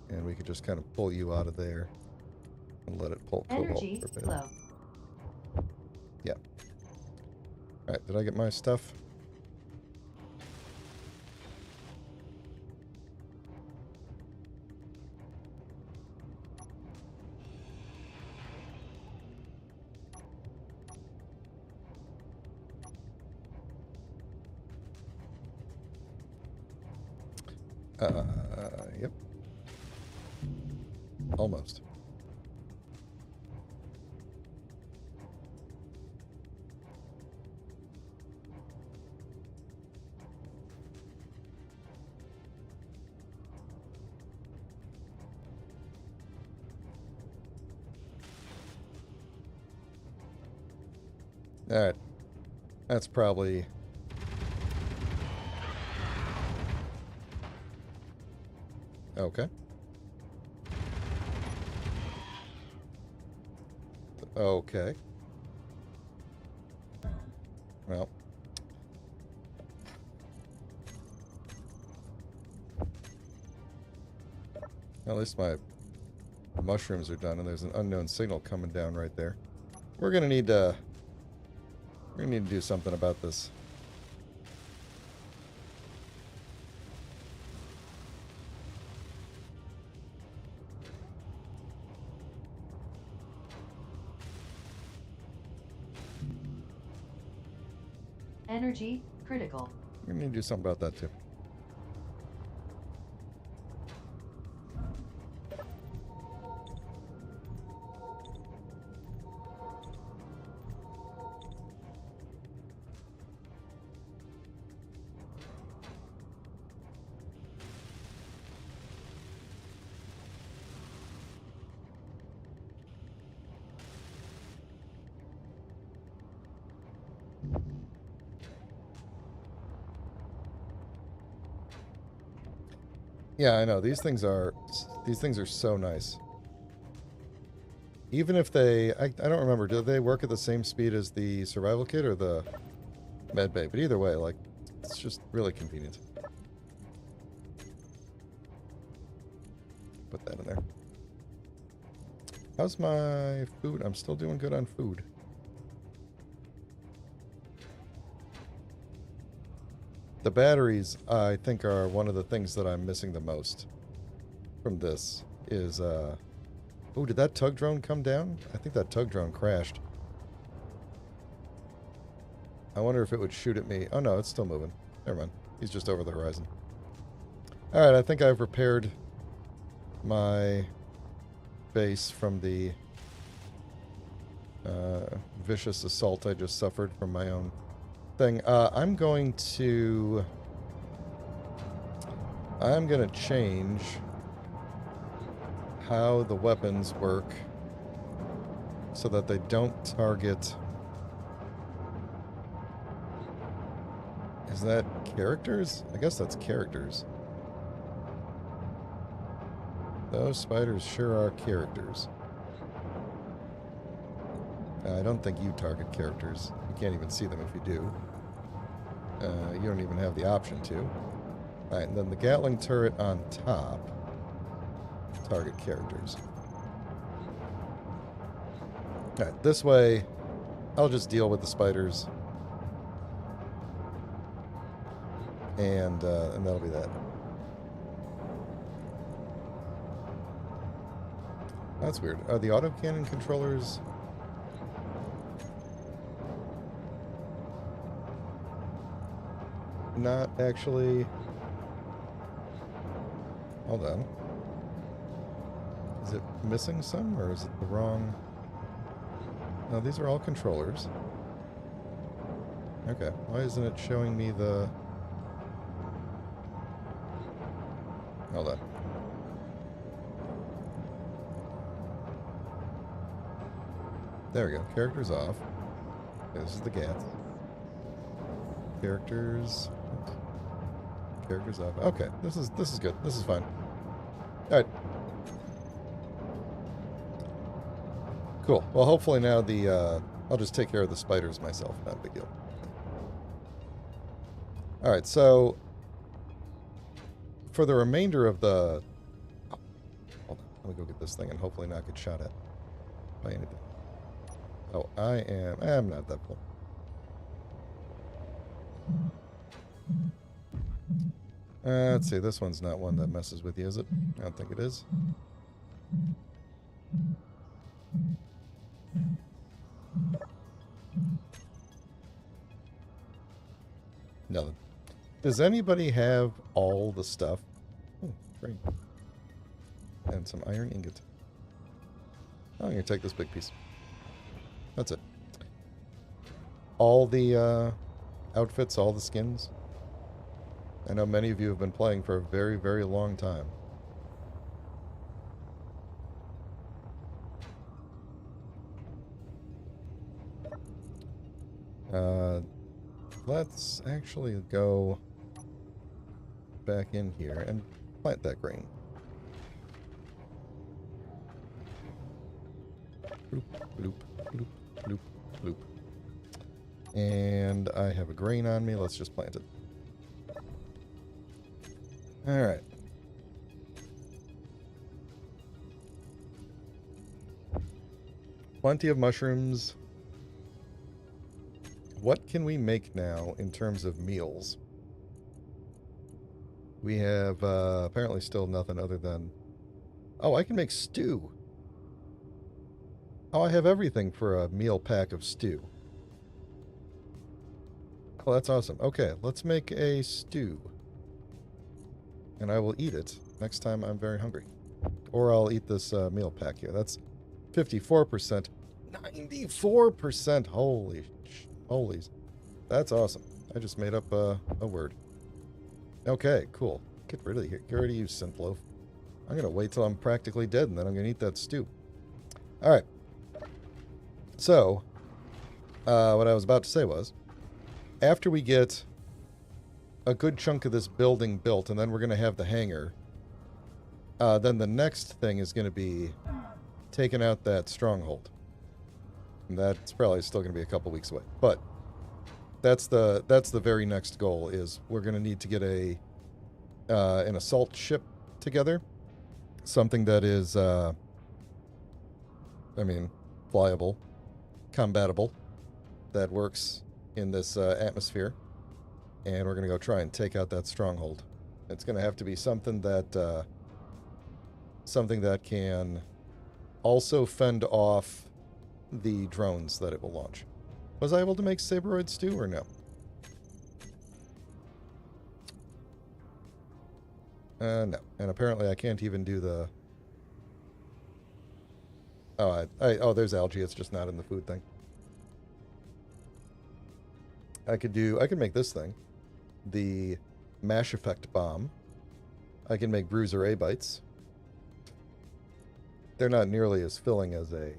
And we could just kind of pull you out of there and let it pull cobalt Energy for a bit. low. Yeah. Alright, did I get my stuff? Yep. Almost. Alright. That's probably... Okay. Okay. Well. At least my mushrooms are done, and there's an unknown signal coming down right there. We're gonna need to do something about this. Energy critical. We're gonna need to do something about that too. Yeah, I know. These things are so nice. Even if they... I don't remember. Do they work at the same speed as the survival kit or the med bay? But either way, like, it's just really convenient. Put that in there. How's my food? I'm still doing good on food. The batteries, I think, are one of the things that I'm missing the most from this. Is, oh, did that tug drone come down? I think that tug drone crashed. I wonder if it would shoot at me. Oh, no, it's still moving. Never mind. He's just over the horizon. Alright, I think I've repaired my base from the vicious assault I just suffered from my own thing. I'm going to change how the weapons work so that they don't target Is that characters? I guess that's characters. Those spiders sure are characters. I don't think you target characters. You can't even see them if you do. You don't even have the option to. Alright, and then the Gatling turret on top. Target characters. Alright, this way, I'll just deal with the spiders. And that'll be that. That's weird. Are the autocannon controllers... not actually... Hold on. Is it missing some, or is it the wrong... No, these are all controllers. Okay, why isn't it showing me the... Hold on. There we go. Characters off. Okay, this is the GAT. Characters... Characters off. Okay, this is good. This is fine. Alright. Cool. Well, hopefully now the, I'll just take care of the spiders myself. Not a big deal. Alright, so... for the remainder of the... Oh, hold on. Let me go get this thing and hopefully not get shot at by anything. Oh, I'm not that full. Let's see, this one's not one that messes with you, is it? I don't think it is. Nothing. Does anybody have all the stuff? Oh, great. And some iron ingot. Oh, I'm going to take this big piece. That's it. All the outfits, all the skins. I know many of you have been playing for a very, very long time. Let's actually go back in here and plant that grain. Bloop, bloop, bloop, bloop, bloop. And I have a grain on me. Let's just plant it. Alright. Plenty of mushrooms. What can we make now in terms of meals? We have apparently still nothing other than... Oh, I can make stew. Oh, I have everything for a meal pack of stew. Oh, that's awesome. Okay, let's make a stew. And I will eat it next time I'm very hungry. Or I'll eat this meal pack here. That's 54%. 94%! Holy. That's awesome. I just made up a word. Okay, cool. Get rid of you, synthloaf. I'm going to wait till I'm practically dead, and then I'm going to eat that stew. Alright. So, what I was about to say was, after we get a good chunk of this building built, and then we're going to have the hangar, then the next thing is going to be taking out that stronghold. And that's probably still going to be a couple weeks away. But that's the very next goal, is we're going to need to get an assault ship together. Something that is, flyable, combatable, that works in this atmosphere. And we're going to go try and take out that stronghold. It's going to have to be something that can also fend off the drones that it will launch. Was I able to make Saberoid stew or no? No. And apparently I can't even do the... Oh, there's algae. It's just not in the food thing. I could make this thing. The Mash Effect Bomb. I can make Bruiser A-Bites. They're not nearly as filling as a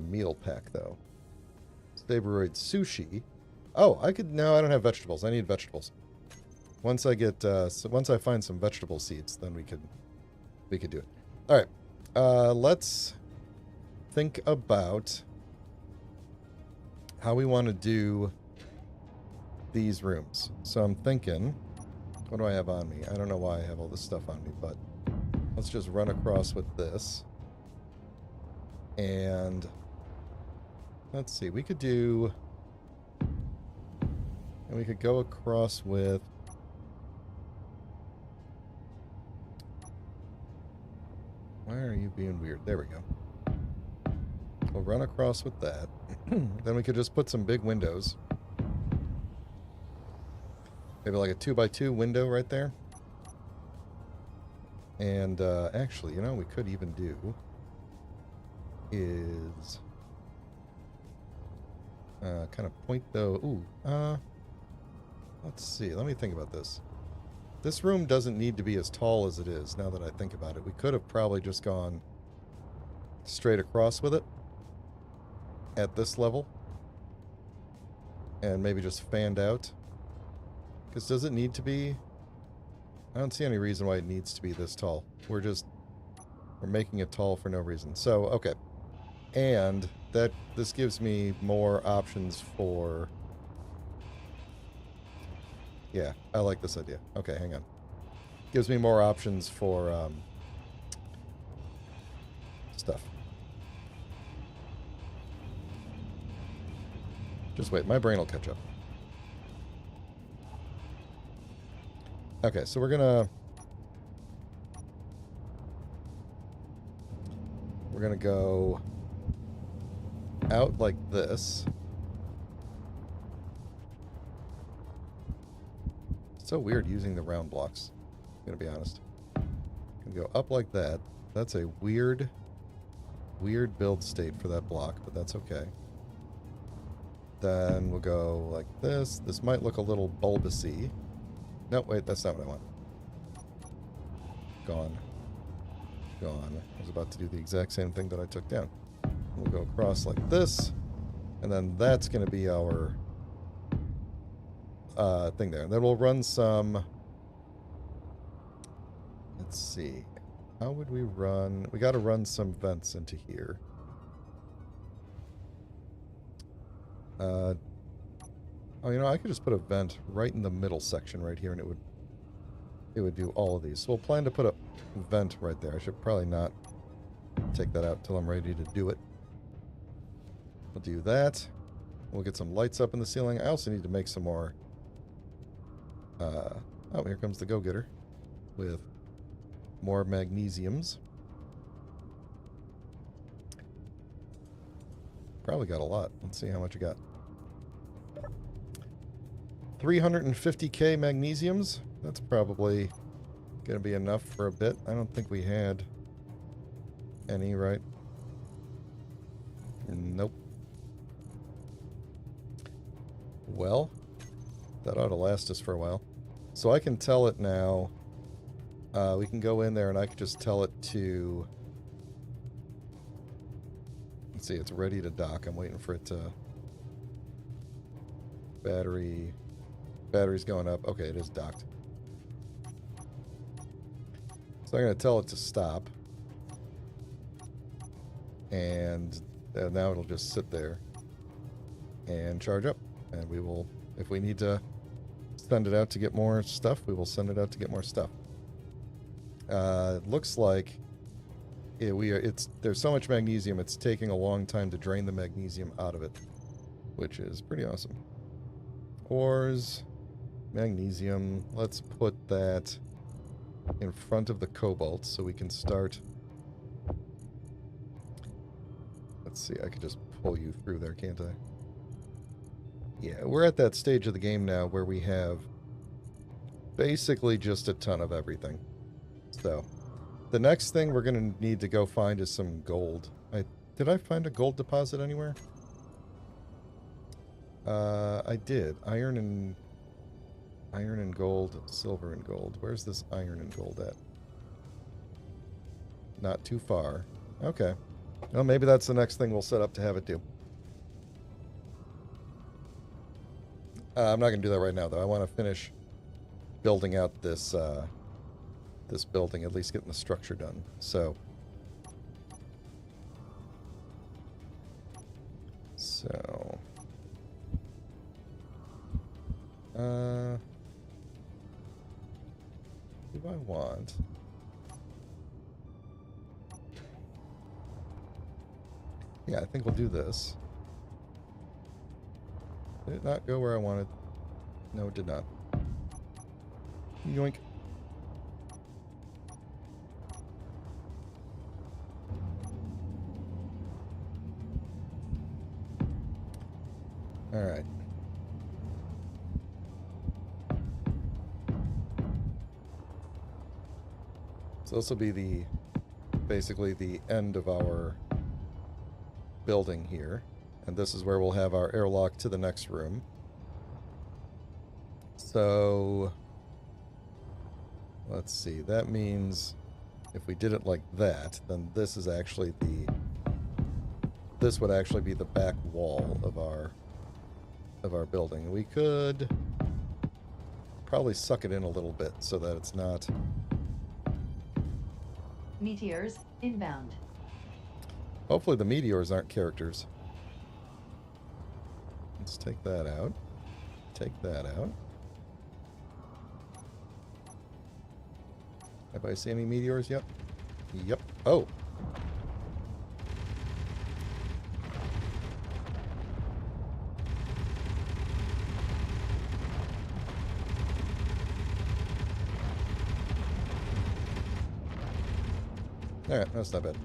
meal pack, though. Saberoid Sushi. Oh, I could... No, I don't have vegetables. I need vegetables. Once I get... once I find some vegetable seeds, then we could do it. All right. Let's think about how we want to do these rooms. So I'm thinking... What do I have on me? I don't know why I have all this stuff on me, but let's just run across with this. And let's see, we could do... And we could go across with... Why are you being weird? There we go. We'll run across with that. Then we could just put some big windows. Maybe like a 2x2 window right there. And actually, you know, we could even do is kind of point though. Ooh, let's see. Let me think about this. This room doesn't need to be as tall as it is, now that I think about it. We could have probably just gone straight across with it at this level. And maybe just fanned out. Because does it need to be... I don't see any reason why it needs to be this tall. We're making it tall for no reason. So, okay. And this gives me more options for... Yeah, I like this idea. Okay, hang on. Gives me more options for stuff. Just wait, my brain will catch up. Okay, so we're gonna go out like this. It's so weird using the round blocks, I'm gonna be honest. Gonna go up like that. That's a weird build state for that block, but that's okay. Then we'll go like this. This might look a little bulbousy. No, wait, that's not what I want. Gone. Gone. I was about to do the exact same thing that I took down. We'll go across like this, and then that's going to be our thing there. And then we'll run some... Let's see. How would we run... We got to run some vents into here. Oh, you know, I could just put a vent right in the middle section right here, and it would do all of these. So we'll plan to put a vent right there. I should probably not take that out till I'm ready to do it. We'll do that. We'll get some lights up in the ceiling. I also need to make some more... oh, here comes the go-getter with more magnesiums. Probably got a lot. Let's see how much I got. 350k magnesiums. That's probably going to be enough for a bit. I don't think we had any, right? Nope. Well, that ought to last us for a while. So I can tell it now. We can go in there and I can just tell it to... Let's see, it's ready to dock. I'm waiting for it to... Battery's going up. Okay, it is docked. So I'm going to tell it to stop. And now it'll just sit there and charge up. And we will, if we need to send it out to get more stuff, we will send it out to get more stuff. It looks like there's so much magnesium, it's taking a long time to drain the magnesium out of it, which is pretty awesome. Ores, magnesium. Let's put that in front of the cobalt so we can start. Let's see, I could just pull you through there, can't I? Yeah, we're at that stage of the game now where we have basically just a ton of everything. So, the next thing we're going to need to go find is some gold. Did I find a gold deposit anywhere? I did. Iron and gold, silver and gold. Where's this iron and gold at? Not too far. Okay. Well, maybe that's the next thing we'll set up to have it do. I'm not going to do that right now, though. I want to finish building out this this building, at least getting the structure done. So, what do I want? Yeah, I think we'll do this. Did it not go where I wanted? No, it did not. Yoink. All right. So this will be basically the end of our building here. And this is where we'll have our airlock to the next room. So, let's see. That means if we did it like that, then this is actually this would actually be the back wall of our building. We could probably suck it in a little bit so that it's not... Meteors inbound. Hopefully the meteors aren't characters. Let's take that out. Take that out. Have I seen any meteors yet? Yep. Oh! Alright, that's not bad.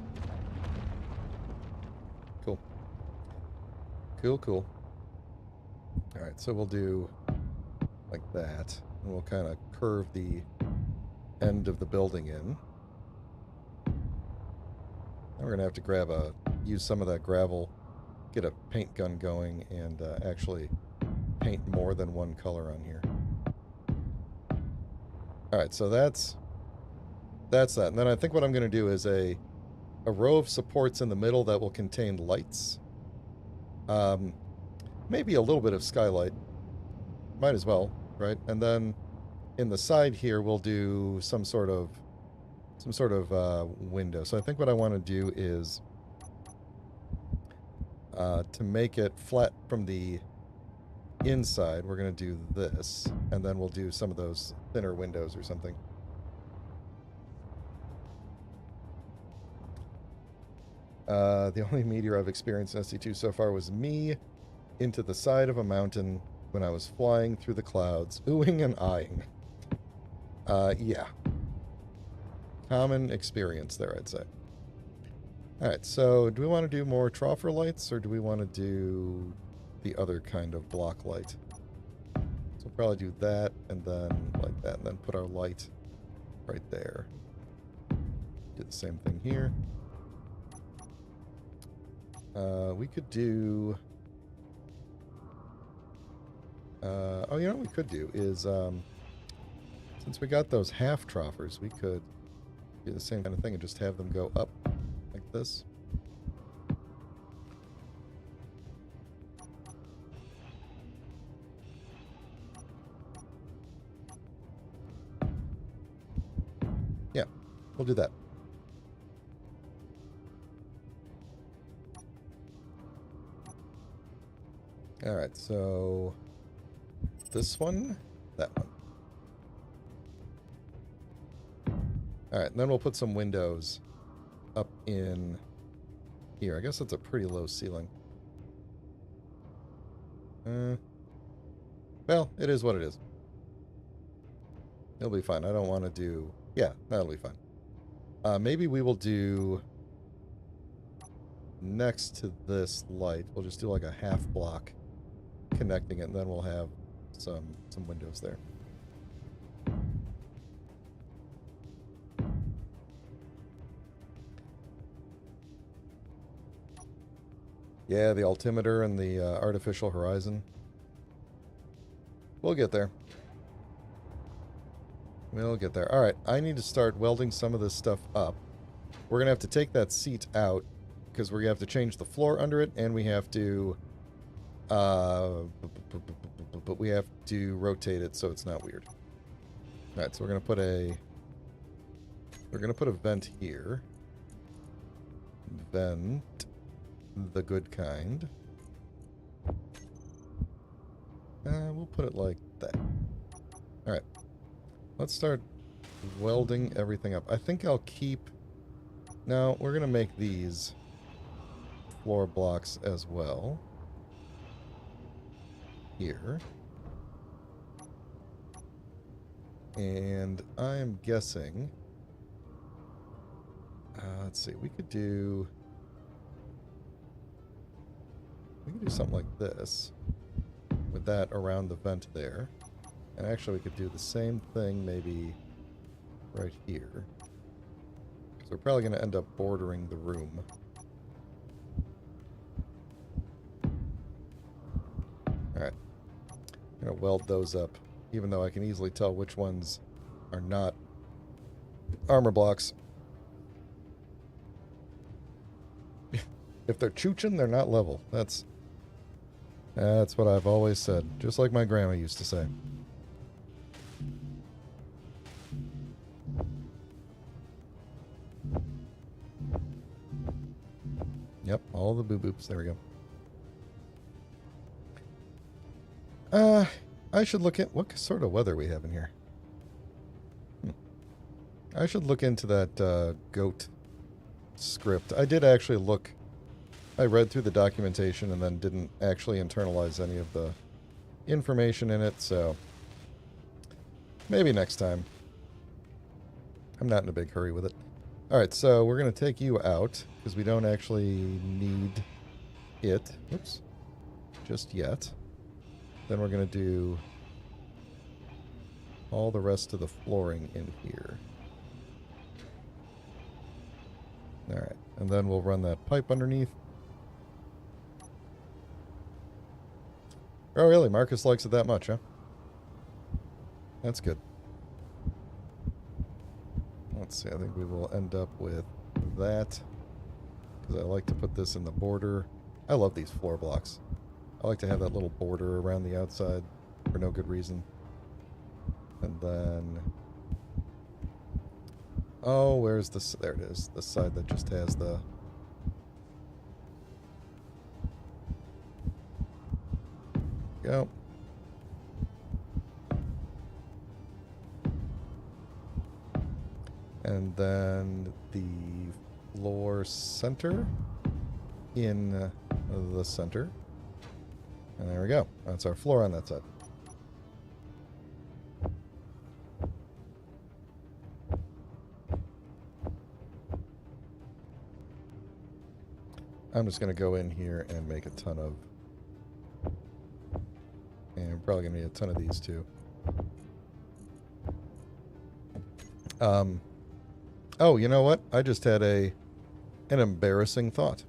Cool. Cool, cool. Alright, so we'll do like that. And we'll kind of curve the end of the building in. Now we're going to have to use some of that gravel, get a paint gun going, and actually paint more than one color on here. Alright, so that's that. And then I think what I'm going to do is a row of supports in the middle that will contain lights. Maybe a little bit of skylight. Might as well, right? And then in the side here, we'll do some sort of window. So I think what I want to do is to make it flat from the inside, we're going to do this, and then we'll do some of those thinner windows or something. The only meteor I've experienced in SC2 so far was me into the side of a mountain when I was flying through the clouds, oohing and eyeing. Yeah. Common experience there, I'd say. Alright, so do we want to do more troffer lights, or do we want to do the other kind of block light? So we'll probably do that, and then like that, and then put our light right there. Do the same thing here. We could do... oh, you know what we could do is, since we got those half troffers, we could do the same kind of thing and just have them go up like this. Yeah, we'll do that. Alright, so this one, that one. Alright, and then we'll put some windows up in here. I guess that's a pretty low ceiling. Well, it is what it is. It'll be fine. I don't want to do... Yeah, that'll be fine. Maybe we will do... Next to this light, we'll just do like a half block connecting it, and then we'll have some windows there. Yeah, the altimeter and the artificial horizon. We'll get there. We'll get there. Alright, I need to start welding some of this stuff up. We're going to have to take that seat out, because we're going to have to change the floor under it, and we have to But we have to rotate it so it's not weird. All right, so we're gonna put a vent here. Vent, the good kind. We'll put it like that. All right, let's start welding everything up. I think I'll keep. Now we're gonna make these floor blocks as well. Here. And I am guessing, let's see, we could do something like this with that around the vent there. And actually we could do the same thing maybe right here. So we're probably going to end up bordering the room. Alright. I'm going to weld those up, even though I can easily tell which ones are not armor blocks. If they're chooching, they're not level. That's what I've always said. Just like my grandma used to say. Yep, all the boo-boops. There we go. I should look at what sort of weather we have in here. I should look into that goat script. I did actually look. I read through the documentation and then didn't actually internalize any of the information in it, so maybe next time. I'm not in a big hurry with it. Alright, so we're going to take you out, because we don't actually need it. Oops. Just yet. Then we're going to do all the rest of the flooring in here. Alright, and then we'll run that pipe underneath. Oh, really? Marcus likes it that much, huh? That's good. Let's see, I think we will end up with that. Because I like to put this in the border. I love these floor blocks. I like to have that little border around the outside for no good reason. And then... oh, where's this? There it is. The side that just has the... go. And then the floor center in the center. And there we go. That's our floor on that side. I'm just going to go in here and make a ton of... and we're probably going to need a ton of these too. Oh, you know what? I just had an embarrassing thought.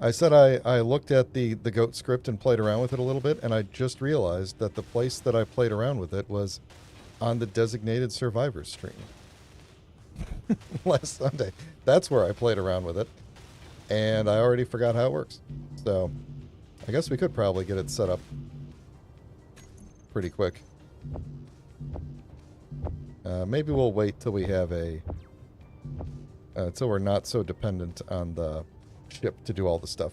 I said I looked at the goat script and played around with it a little bit, and I just realized that the place that I played around with it was on the designated survivors stream last Sunday. That's where I played around with it, and I already forgot how it works. So I guess we could probably get it set up pretty quick. Maybe we'll wait till we have a... till we're not so dependent on the ship to do all the stuff.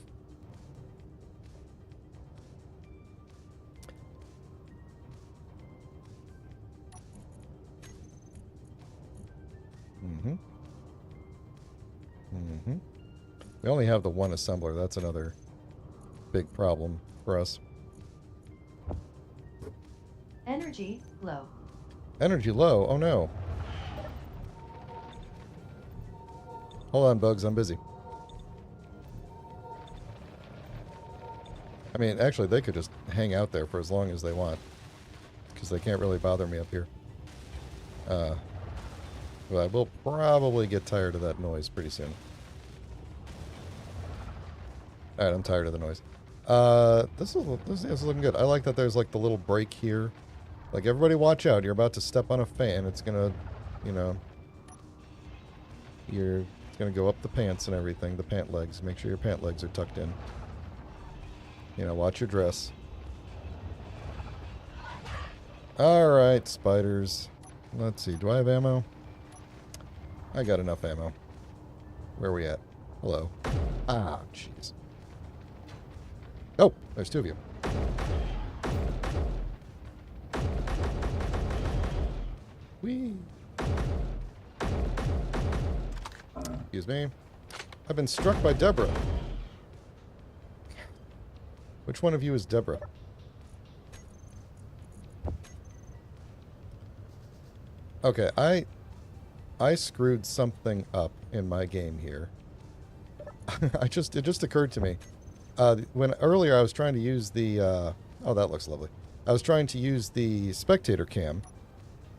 We only have the one assembler. That's another big problem for us. Energy low. Energy low? Oh no. Hold on, Bugs. I'm busy. I mean, actually, they could just hang out there for as long as they want. Because they can't really bother me up here. But I will probably get tired of that noise pretty soon. Alright, I'm tired of the noise. This is looking good. I like that there's like the little break here. Like, everybody watch out. You're about to step on a fan. It's gonna, you know... it's gonna go up the pants and everything. The pant legs. Make sure your pant legs are tucked in. You know, watch your dress. Alright, spiders. Let's see. Do I have ammo? I got enough ammo. Where are we at? Hello. Ah, jeez. Oh, there's two of you. Whee! Excuse me. I've been struck by Deborah. Which one of you is Deborah? Okay, I screwed something up in my game here. it just occurred to me. When earlier I was trying to use the oh, that looks lovely. I was trying to use the spectator cam,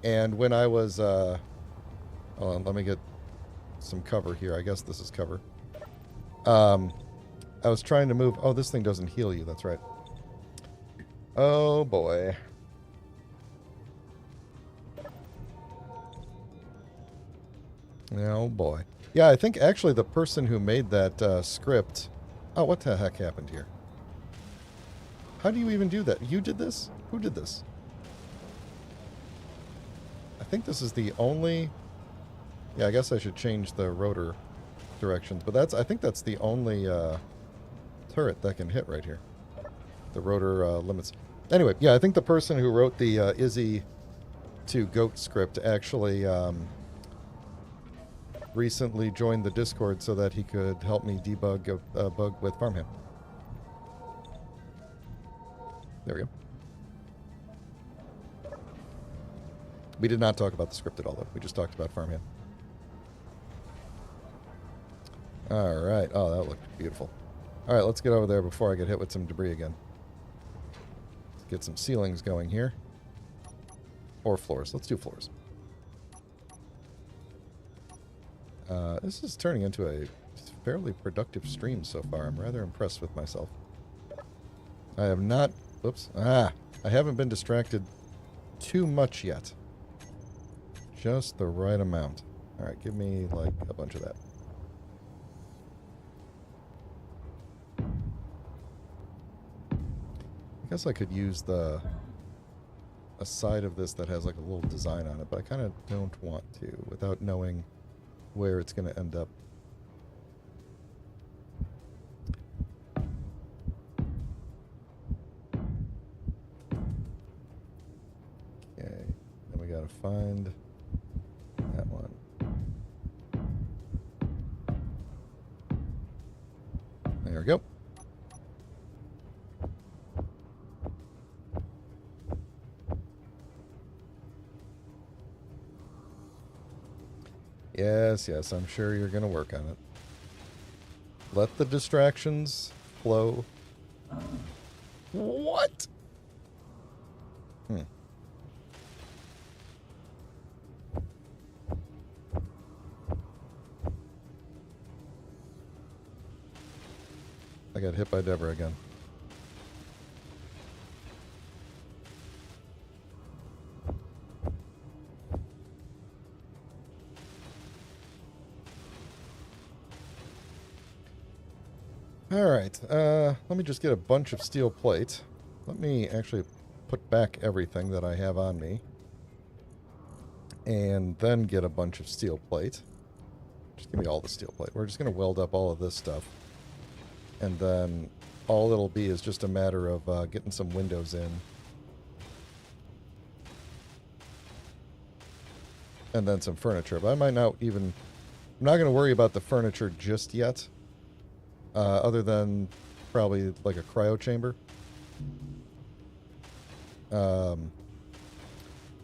and when I was hold on, let me get some cover here. I guess this is cover. I was trying to move. Oh, this thing doesn't heal you. That's right. Oh boy. Oh boy. Yeah, I think actually the person who made that script. Oh, what the heck happened here? How do you even do that? You did this? Who did this? I think this is the only... Yeah, I guess I should change the rotor directions, but I think that's the only turret that can hit right here. The rotor limits. Anyway, yeah, I think the person who wrote the Izzy to Goat script actually recently joined the Discord so that he could help me debug a bug with Farmhand. There we go. We did not talk about the script at all, though. We just talked about Farmhand. Alright. Oh, that looked beautiful. Alright, let's get over there before I get hit with some debris again. Let's get some ceilings going here. Or floors. Let's do floors. This is turning into a fairly productive stream so far. I'm rather impressed with myself. I have not... Whoops. I haven't been distracted too much yet. Just the right amount. Alright, give me, like, a bunch of that. I guess I could use a side of this that has, like, a little design on it, but I kind of don't want to without knowing where it's going to end up. Okay, then we got to find that one. There we go. Yes, yes, I'm sure you're going to work on it. Let the distractions flow. What? I got hit by Deborah again. Alright, let me just get a bunch of steel plate. Let me actually put back everything that I have on me. And then get a bunch of steel plate. Just give me all the steel plate. We're just going to weld up all of this stuff. And then all it'll be is just a matter of getting some windows in. And then some furniture. But I might not even... I'm not going to worry about the furniture just yet. Other than probably like a cryo chamber. I'm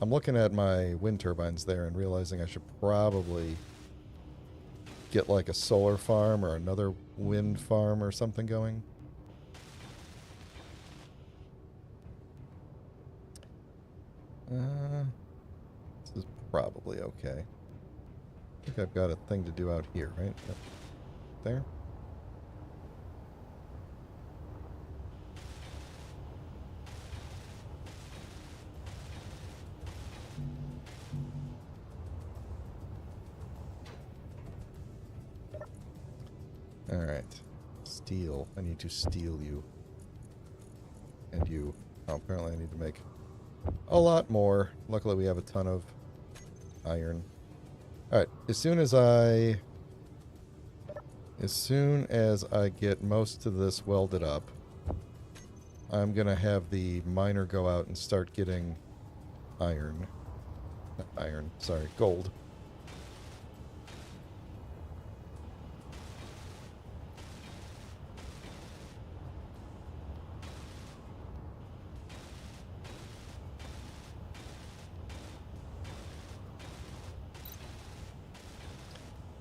looking at my wind turbines there and realizing I should probably get like a solar farm or another wind farm or something going. This is probably okay. I think I've got a thing to do out here, right? Yep. There. Alright. Steel. I need to steal you. And you. Oh, apparently I need to make a lot more. Luckily we have a ton of iron. Alright, as soon as I get most of this welded up, I'm gonna have the miner go out and start getting iron. Not iron, sorry, gold.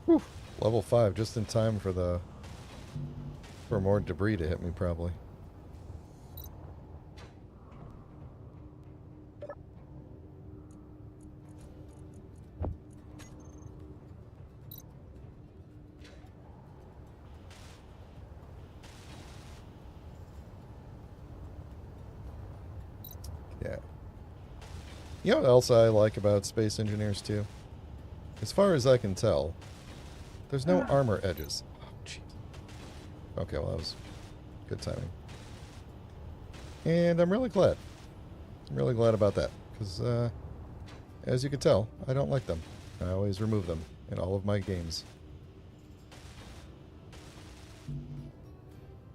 Whew. Level 5, just in time for more debris to hit me, probably. Yeah. You know what else I like about Space Engineers 2? As far as I can tell, there's no armor edges. Oh, jeez. Okay, well, that was good timing. And I'm really glad. I'm really glad about that. Because, as you can tell, I don't like them. I always remove them in all of my games.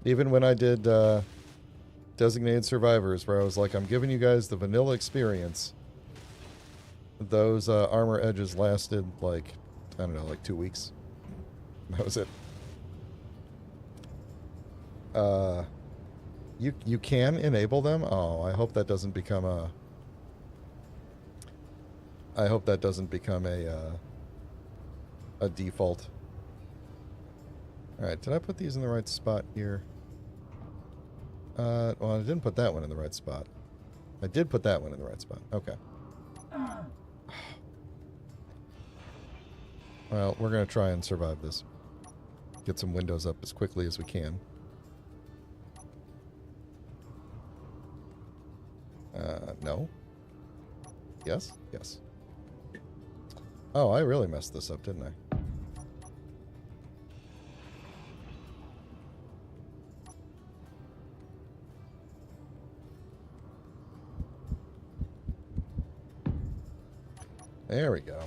Even when I did Designated Survivors, where I was like, I'm giving you guys the vanilla experience, those armor edges lasted, like, I don't know, like 2 weeks. That was it. You can enable them? Oh, I hope that doesn't become a... I hope that doesn't become a default. Alright, did I put these in the right spot here? Well, I didn't put that one in the right spot. I did put that one in the right spot. Okay. Well, we're going to try and survive this. Get some windows up as quickly as we can. No. Yes? Yes. Oh, I really messed this up, didn't I? There we go.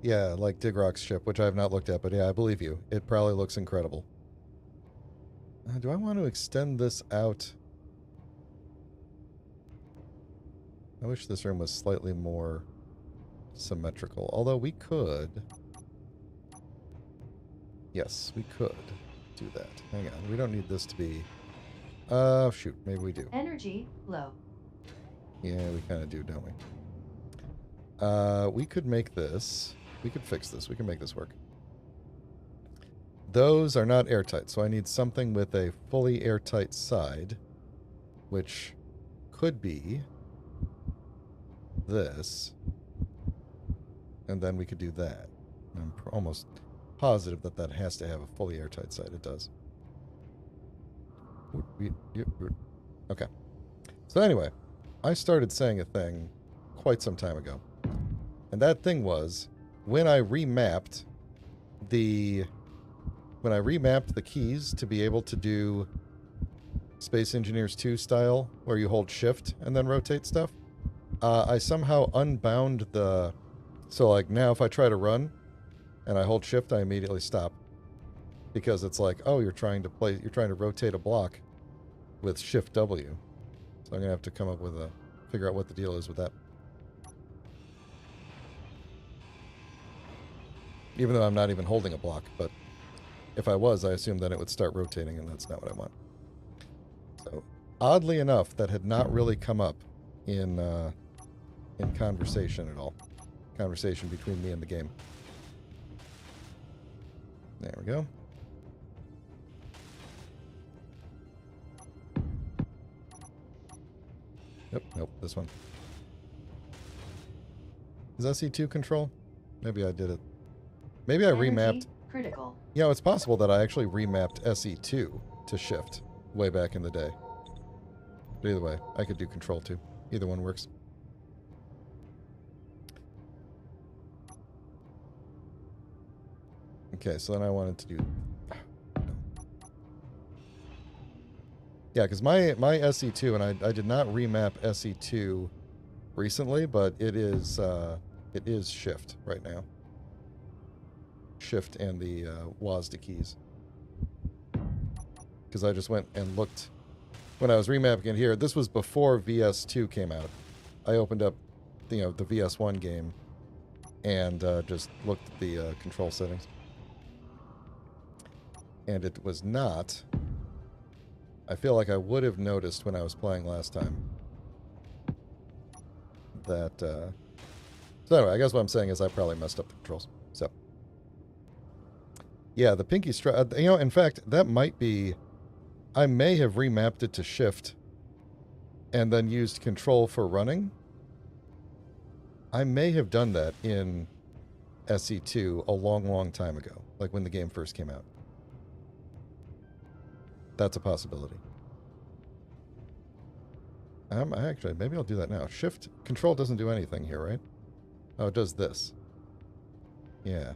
Yeah, like Digrock's ship, which I have not looked at, but yeah, I believe you. It probably looks incredible. Do I want to extend this out? I wish this room was slightly more symmetrical, although we could. Yes, we could do that. Hang on, we don't need this to be... shoot, maybe we do. Energy low. Yeah, we kind of do, don't we? We could make this... We could fix this. We can make this work. Those are not airtight, so I need something with a fully airtight side, which could be this. And then we could do that. I'm almost positive that that has to have a fully airtight side. It does. Okay. So anyway, I started saying a thing quite some time ago. And that thing was when I remapped the keys to be able to do Space Engineers 2 style, where you hold shift and then rotate stuff, I somehow unbound the... So like now if I try to run and I hold shift, I immediately stop. Because it's like, oh, you're trying to rotate a block with shift W. So I'm gonna have to come up with figure out what the deal is with that. Even though I'm not even holding a block, but if I was, I assumed that it would start rotating, and that's not what I want. So, oddly enough, that had not really come up in conversation at all. Conversation between me and the game. There we go. Yep, nope, this one. Is SE2 control? Maybe I did it. Maybe I Energy remapped. critical. You know, it's possible that I actually remapped SE2 to shift way back in the day. But either way, I could do control too. Either one works. Okay, so then I wanted to do... Yeah, because my SE2, and I did not remap SE2 recently, but it is shift right now. Shift and the WASD keys. Because I just went and looked when I was remapping it here. This was before VS2 came out. I opened up, you know, the VS1 game and just looked at the control settings. And it was not... I feel like I would have noticed when I was playing last time that... So anyway, I guess what I'm saying is I probably messed up the controls. So... Yeah, the pinky strap... You know, in fact, that might be... I may have remapped it to shift and then used control for running. I may have done that in SE2 a long, long time ago, like when the game first came out. That's a possibility. Actually, maybe I'll do that now. Shift, control doesn't do anything here, right? Oh, it does this. Yeah.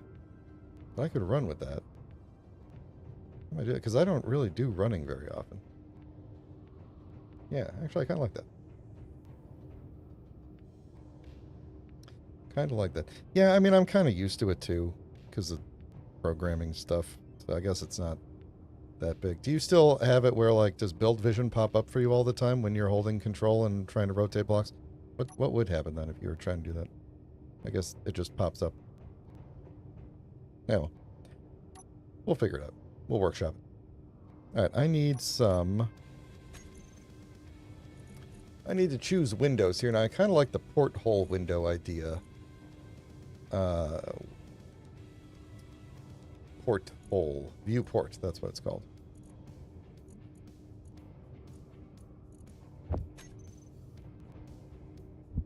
But I could run with that. I do it because I don't really do running very often. Yeah, actually, I kind of like that. Kind of like that. Yeah, I mean, I'm kind of used to it too, because of programming stuff. So I guess it's not that big. Do you still have it where, like, does build vision pop up for you all the time when you're holding control and trying to rotate blocks? What would happen then if you were trying to do that? I guess it just pops up. Yeah, well, we'll figure it out. We'll workshop it. Alright, I need some... I need to choose windows here. Now, I kind of like the porthole window idea. Porthole. Viewport, that's what it's called.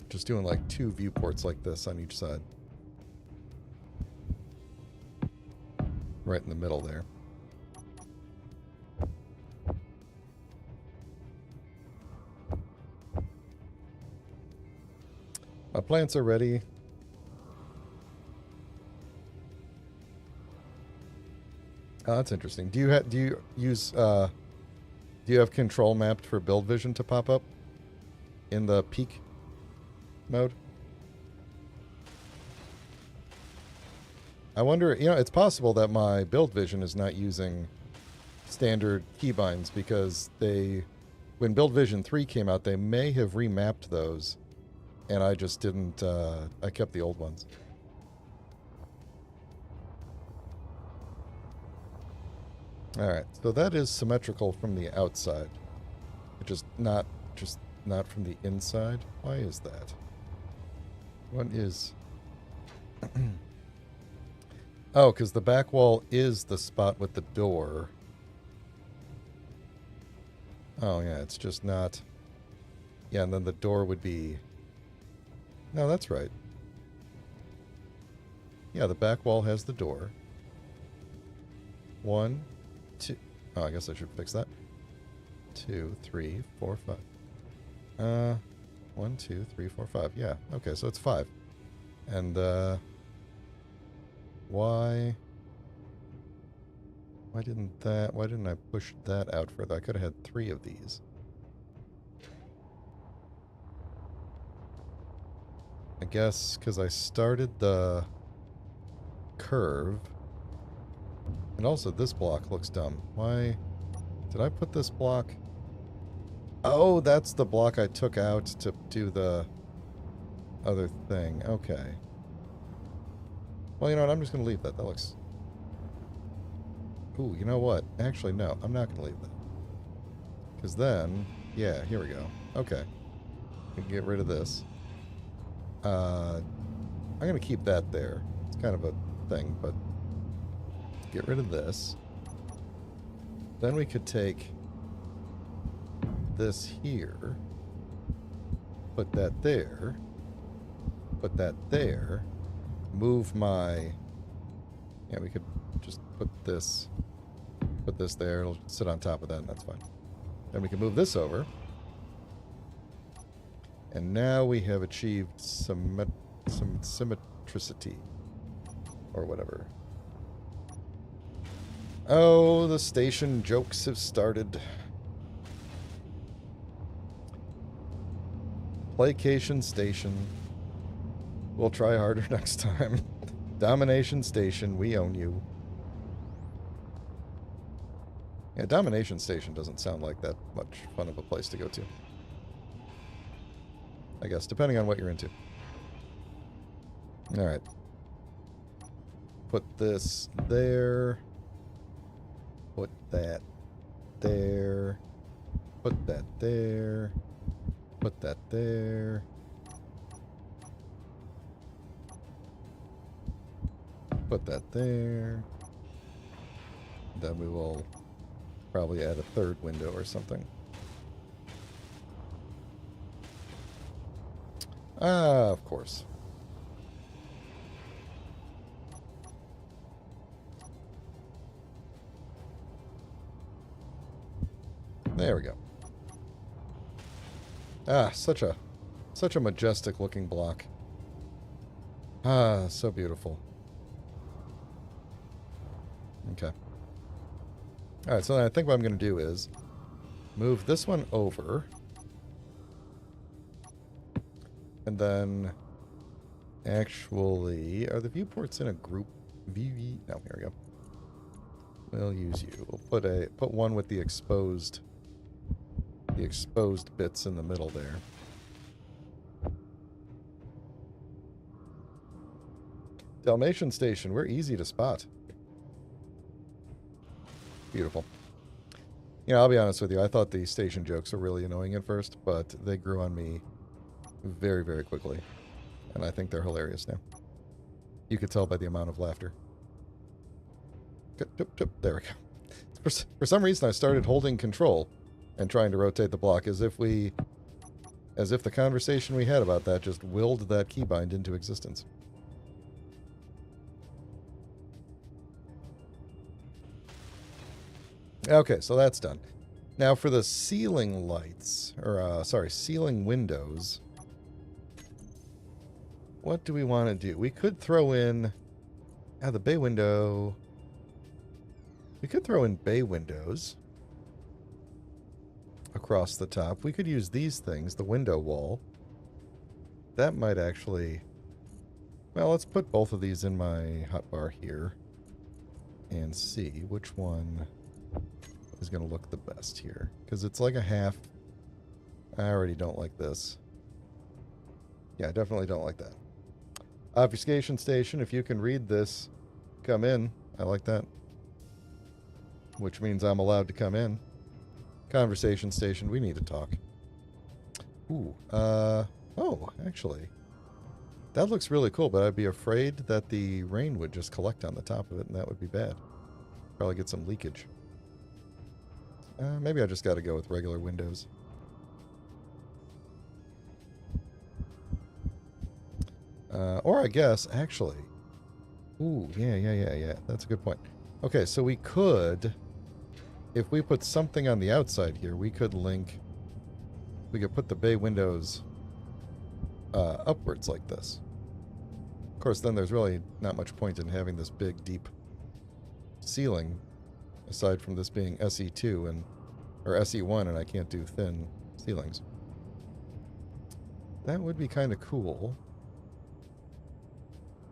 Just doing like 2 viewports like this on each side. Right in the middle there. My plants are ready. Oh, that's interesting. Do you use do you have control mapped for build vision to pop up in the peak mode? I wonder, you know, it's possible that my build vision is not using standard keybinds because when build vision 3 came out, they may have remapped those and I just didn't, I kept the old ones. Alright, so that is symmetrical from the outside. Just not from the inside. Why is that? What is... Oh, because the back wall is the spot with the door. Oh, yeah, it's just not... Yeah, and then the door would be... No, that's right. Yeah, the back wall has the door. 1, 2... Oh, I guess I should fix that. 2, 3, 4, 5. 1, 2, 3, 4, 5. Yeah, okay, so it's 5. And, why didn't I push that out further? I could have had 3 of these. I guess because I started the curve. And also this block looks dumb. Why did I put this block? Oh, that's the block I took out to do the other thing. Okay. Well, you know what? I'm just going to leave that. That looks... Ooh, you know what? Actually, no. I'm not going to leave that. Because then... Yeah, here we go. Okay. We can get rid of this. I'm going to keep that there. It's kind of a thing, but... Get rid of this. Then we could take this here. put that there, put that there, move my... Yeah, we could just put this there. It'll sit on top of that, and that's fine. Then we can move this over. And now we have achieved some symmetricity. Or whatever. Oh, the station jokes have started. Placation Station. We'll try harder next time. Domination Station, we own you. Yeah, Domination Station doesn't sound like that much fun of a place to go to. I guess, depending on what you're into. Alright. Put this there. Put that there. Put that there. Put that there. Put that there. Then we will probably add a third window or something. Ah, of course. There we go. Ah, such a majestic looking block. Ah, so beautiful. Okay. Alright, so then I think what I'm going to do is move this one over. And then actually, are the viewports in a group? No, here we go. We'll use you. We'll put one with the exposed bits in the middle there. Dalmatian Station, we're easy to spot. Beautiful. You know, I'll be honest with you, I thought the station jokes were really annoying at first, but they grew on me very, very quickly. And I think they're hilarious now. You could tell by the amount of laughter. There we go. For some reason, I started holding control and trying to rotate the block as if the conversation we had about that just willed that keybind into existence. Okay, so that's done. Now for the ceiling lights, or ceiling windows, what do we want to do? We could throw in the bay window. We could throw in bay windows across the top. We could use these things, the window wall. That might actually... Well, let's put both of these in my hotbar here and see which one is going to look the best here. Because it's like a half... I already don't like this. Yeah, I definitely don't like that. Obfuscation Station, if you can read this, come in. I like that. Which means I'm allowed to come in. Conversation Station, we need to talk. Ooh, oh, actually. That looks really cool, but I'd be afraid that the rain would just collect on the top of it, and that would be bad. Probably get some leakage. Maybe I just gotta go with regular windows. Or I guess, actually... Ooh, yeah. That's a good point. Okay, so we could... If we put something on the outside here, we could link... We could put the bay windows upwards like this. Of course, then there's really not much point in having this big, deep ceiling, aside from this being SE2 or SE1, and I can't do thin ceilings. That would be kind of cool.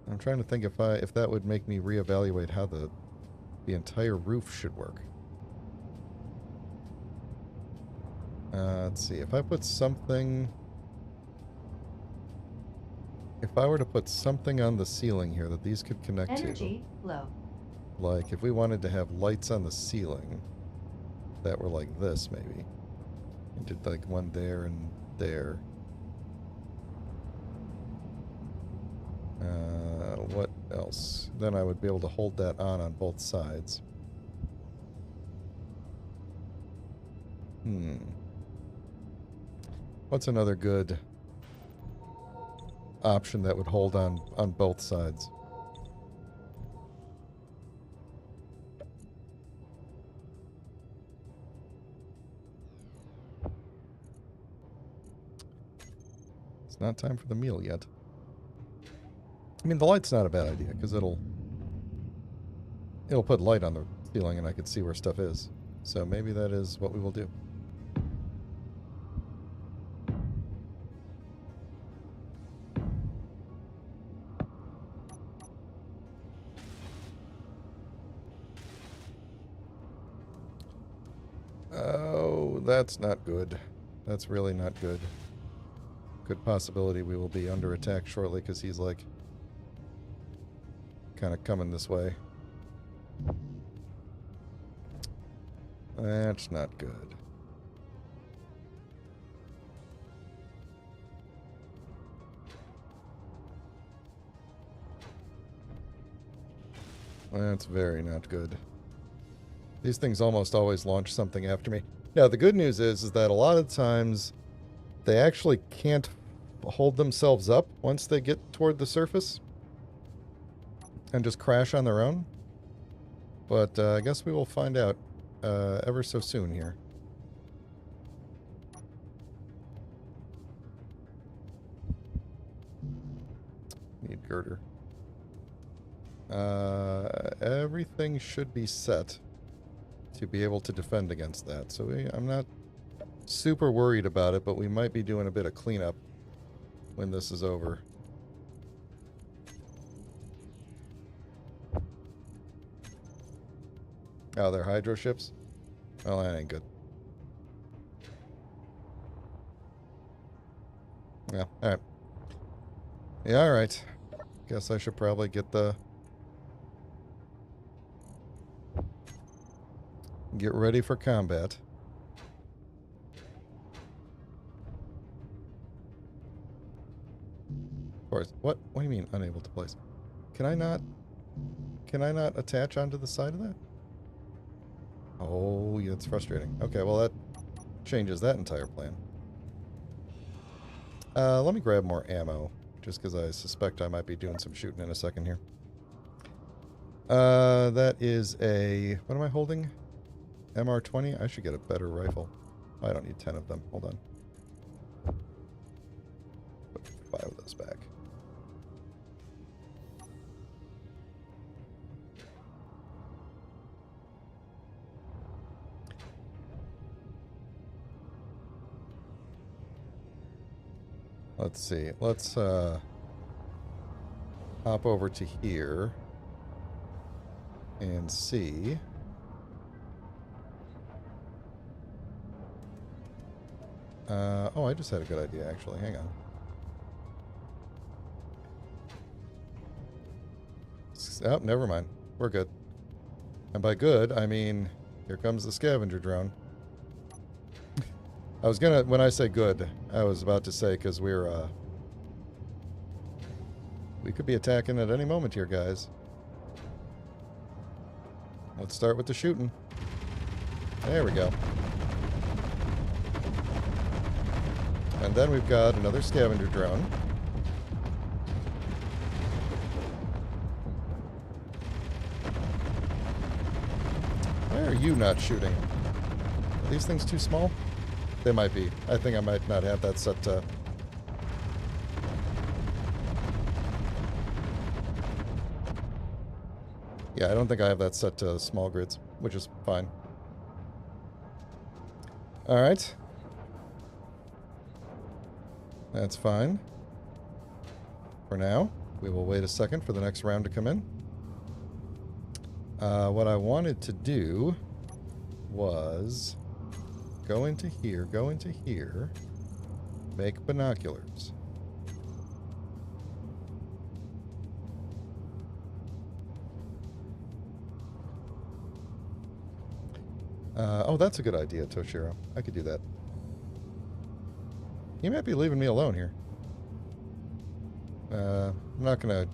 I'm trying to think if that would make me reevaluate how the entire roof should work. Let's see, if I put something... If I were to put something on the ceiling here that these could connect Energy low. Like, if we wanted to have lights on the ceiling that were like this, maybe. And did like one there and there. What else? Then I would be able to hold that on both sides. What's another good option that would hold on both sides. It's not time for the meal yet. I mean, the light's not a bad idea, because it'll put light on the ceiling and I can see where stuff is. So maybe that is what we will do. Oh, that's not good. That's really not good. Good possibility we will be under attack shortly because he's like kind of coming this way. That's not good. That's very not good. These things almost always launch something after me. Now, the good news is that a lot of times they actually can't hold themselves up once they get toward the surface and just crash on their own. But I guess we will find out ever so soon here. Need girder. Everything should be set to be able to defend against that. So I'm not super worried about it, but we might be doing a bit of cleanup when this is over. Oh, they're hydro ships? Well, that ain't good. Yeah, alright. Yeah, alright. Guess I should probably get ready for combat. Of course. What do you mean unable to place? Can I not attach onto the side of that? Oh, yeah, it's frustrating. Okay, well that changes that entire plan. Let me grab more ammo, just because I suspect I might be doing some shooting in a second here. That is a... what am I holding? MR20? I should get a better rifle. I don't need 10 of them. Hold on. Put 5 of those back. Let's see. Let's hop over to here and see. Oh, I just had a good idea, actually. Hang on. Oh, never mind. We're good. And by good, I mean, here comes the scavenger drone. I was gonna, when I say good, I was about to say, because we could be attacking at any moment here, guys. Let's start with the shooting. There we go. And then we've got another scavenger drone. Why are you not shooting? Are these things too small? They might be. I think I might not have that set to... yeah, I don't think I have that set to small grids, which is fine. Alright. That's fine. For now, we will wait a second for the next round to come in. What I wanted to do was go into here, make binoculars. Oh, that's a good idea, Toshiro. I could do that. You might be leaving me alone here. I'm not gonna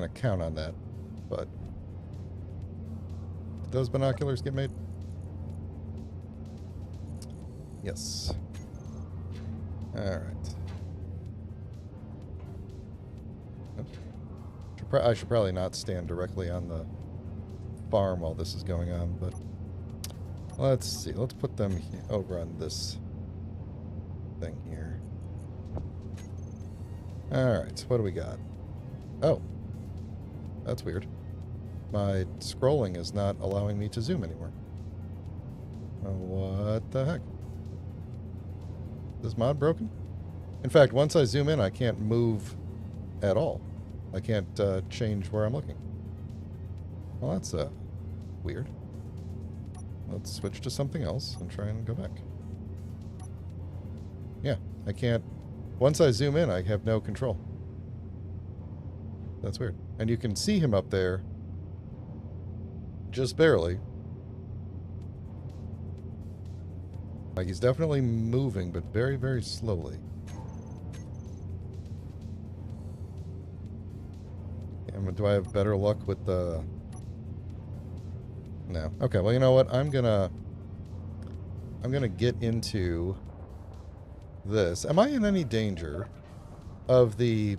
count on that, but did those binoculars get made? Yes. All right. I should probably not stand directly on the farm while this is going on, but let's see. Let's put them over on this thing here. Alright, what do we got? Oh. That's weird. My scrolling is not allowing me to zoom anymore. What the heck? Is this mod broken? In fact, once I zoom in, I can't move at all. I can't change where I'm looking. Well, that's weird. Let's switch to something else and try and go back. Yeah, I can't. Once I zoom in, I have no control. That's weird. And you can see him up there. Just barely. Like, he's definitely moving, but very, very slowly. And do I have better luck with the... No. Okay, well, you know what? I'm gonna get into this. Am I in any danger of the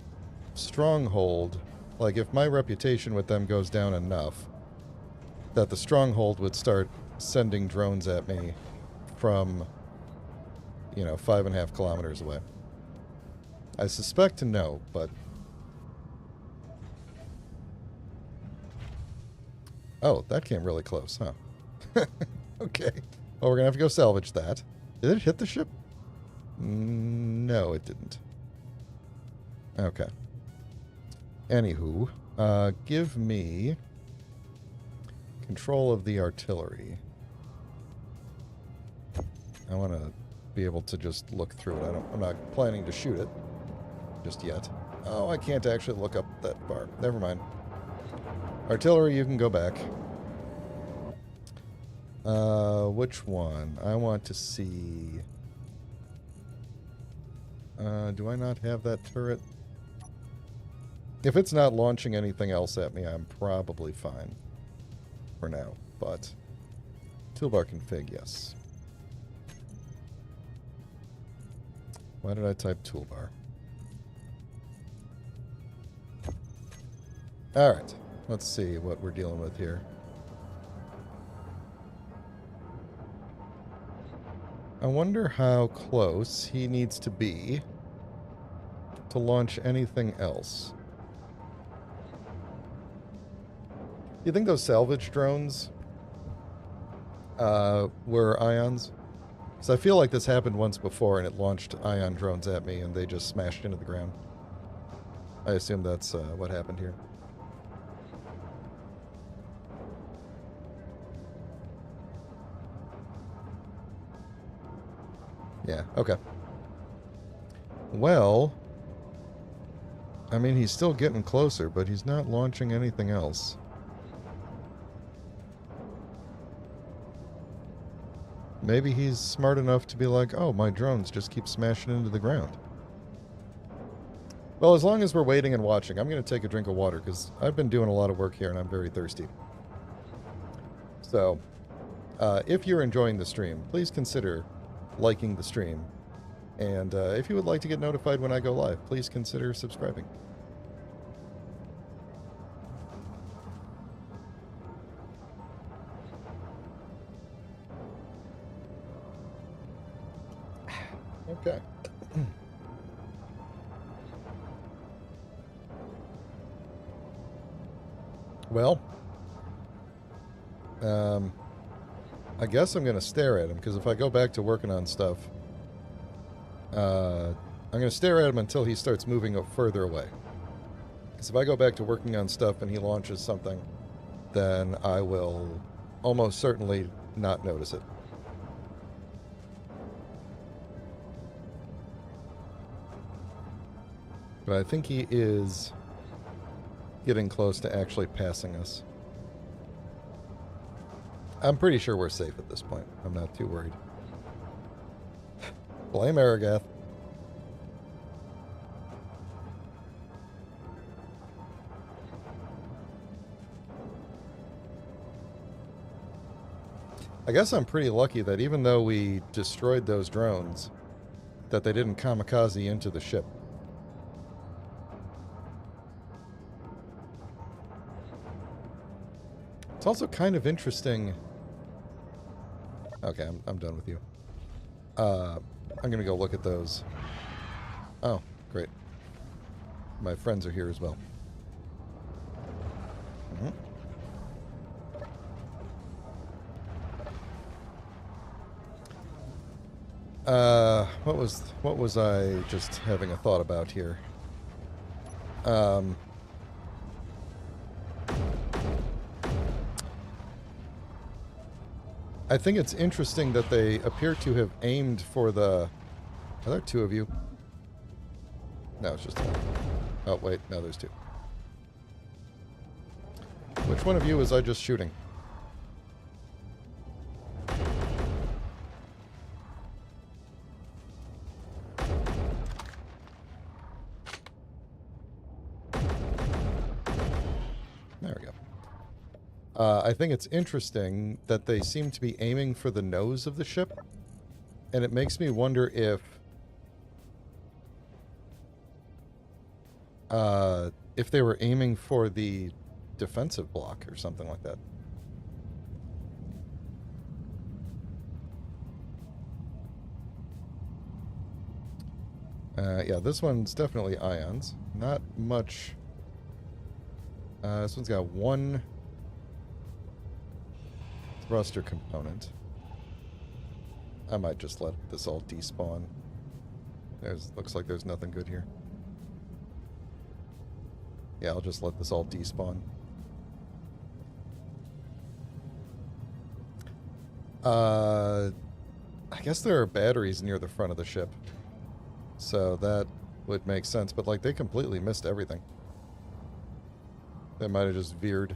stronghold? Like, if my reputation with them goes down enough, that the stronghold would start sending drones at me from, 5.5 kilometers away. I suspect no, but... Oh, that came really close, huh? Okay. Well, we're gonna have to go salvage that. Did it hit the ship? No, it didn't. Okay. Anywho, give me control of the artillery. I want to be able to just look through it. I'm not planning to shoot it just yet. Oh, I can't actually look up that far. Never mind. Artillery, you can go back. Which one? I want to see... do I not have that turret? If it's not launching anything else at me, I'm probably fine for now. But toolbar config, yes. Why did I type toolbar? Alright, let's see what we're dealing with here. I wonder how close he needs to be to launch anything else. Do you think those salvage drones were ions? Because I feel like this happened once before and it launched ion drones at me and they just smashed into the ground. I assume that's what happened here. Yeah, okay. Well, I mean, he's still getting closer, but he's not launching anything else. Maybe he's smart enough to be like, oh, my drones just keep smashing into the ground. Well, as long as we're waiting and watching, I'm going to take a drink of water, because I've been doing a lot of work here and I'm very thirsty. So, if you're enjoying the stream, please consider liking the stream. And if you would like to get notified when I go live, please consider subscribing. Okay. Well, I guess I'm going to stare at him, because if I go back to working on stuff, I'm going to stare at him until he starts moving further away. Because if I go back to working on stuff and he launches something, then I will almost certainly not notice it. But I think he is getting close to actually passing us. I'm pretty sure we're safe at this point. I'm not too worried. Blame Aragath. I guess I'm pretty lucky that even though we destroyed those drones, that they didn't kamikaze into the ship. It's also kind of interesting. Okay, I'm done with you. I'm gonna go look at those. Oh, great. My friends are here as well. Mm-hmm. What was I just having a thought about here? I think it's interesting that they appear to have aimed for the... Are there two of you? No, it's just one. Oh, wait. No, there's two. Which one of you was I just shooting? There we go. I think it's interesting that they seem to be aiming for the nose of the ship. And it makes me wonder if they were aiming for the defensive block or something like that. Yeah, this one's definitely ions. Not much. This one's got one thruster component. I might just let this all despawn. Looks like there's nothing good here. Yeah, I'll just let this all despawn. I guess there are batteries near the front of the ship. So that would make sense, but like they completely missed everything. They might have just veered.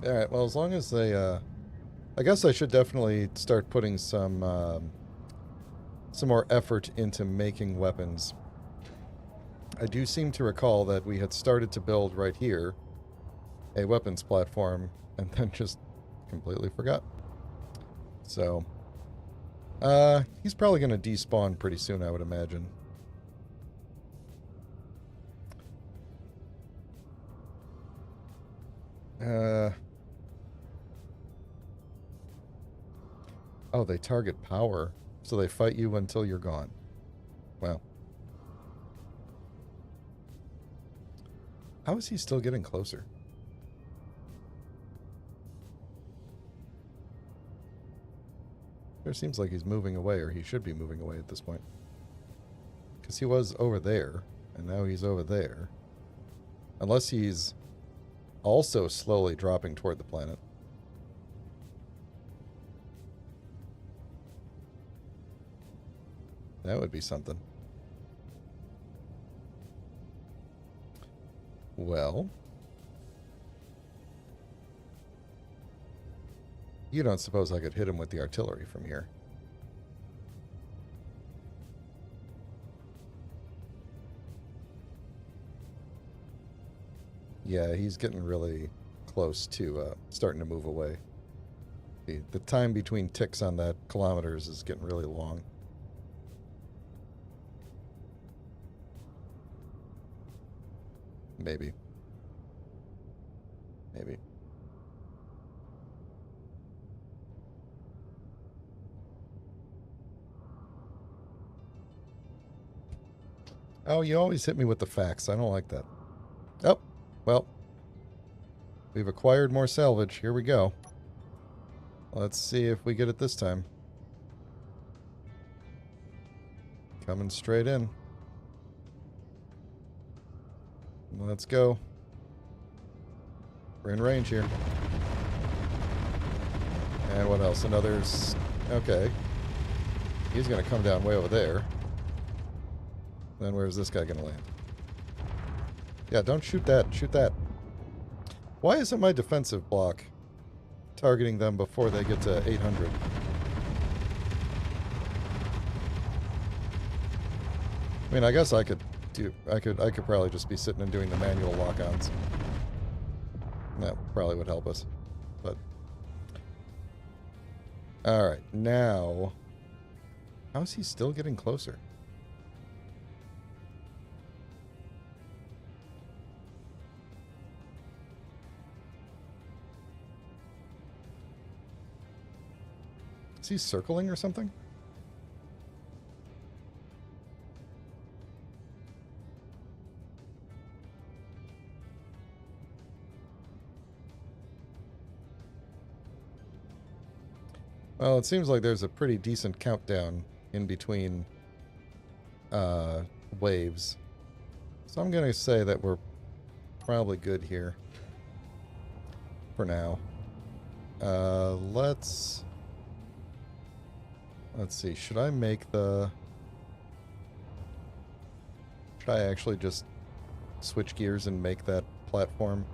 Alright, well, as long as they, I guess I should definitely start putting some more effort into making weapons. I do seem to recall that we had started to build right here a weapons platform and then just completely forgot. So, he's probably going to despawn pretty soon, I would imagine. Oh, they target power, so they fight you until you're gone. Wow. How is he still getting closer? It seems like he's moving away, or he should be moving away at this point. Because he was over there, and now he's over there. Unless he's also slowly dropping toward the planet. That would be something. Well, you don't suppose I could hit him with the artillery from here? Yeah, he's getting really close to starting to move away. The time between ticks on that kilometers is getting really long. Maybe. Maybe. Oh, you always hit me with the facts. I don't like that. Oh, well. We've acquired more salvage. Here we go. Let's see if we get it this time. Coming straight in. Let's go. We're in range here. And what else? Okay. He's going to come down way over there. Then where's this guy going to land? Yeah, don't shoot that. Shoot that. Why isn't my defensive block targeting them before they get to 800? I mean, I guess I could probably just be sitting and doing the manual lock-ons. That probably would help us. But alright, now how is he still getting closer? Is he circling or something? Well, it seems like there's a pretty decent countdown in between waves. So I'm going to say that we're probably good here for now. Let's see. Should I make the... Should I actually just switch gears and make that platform?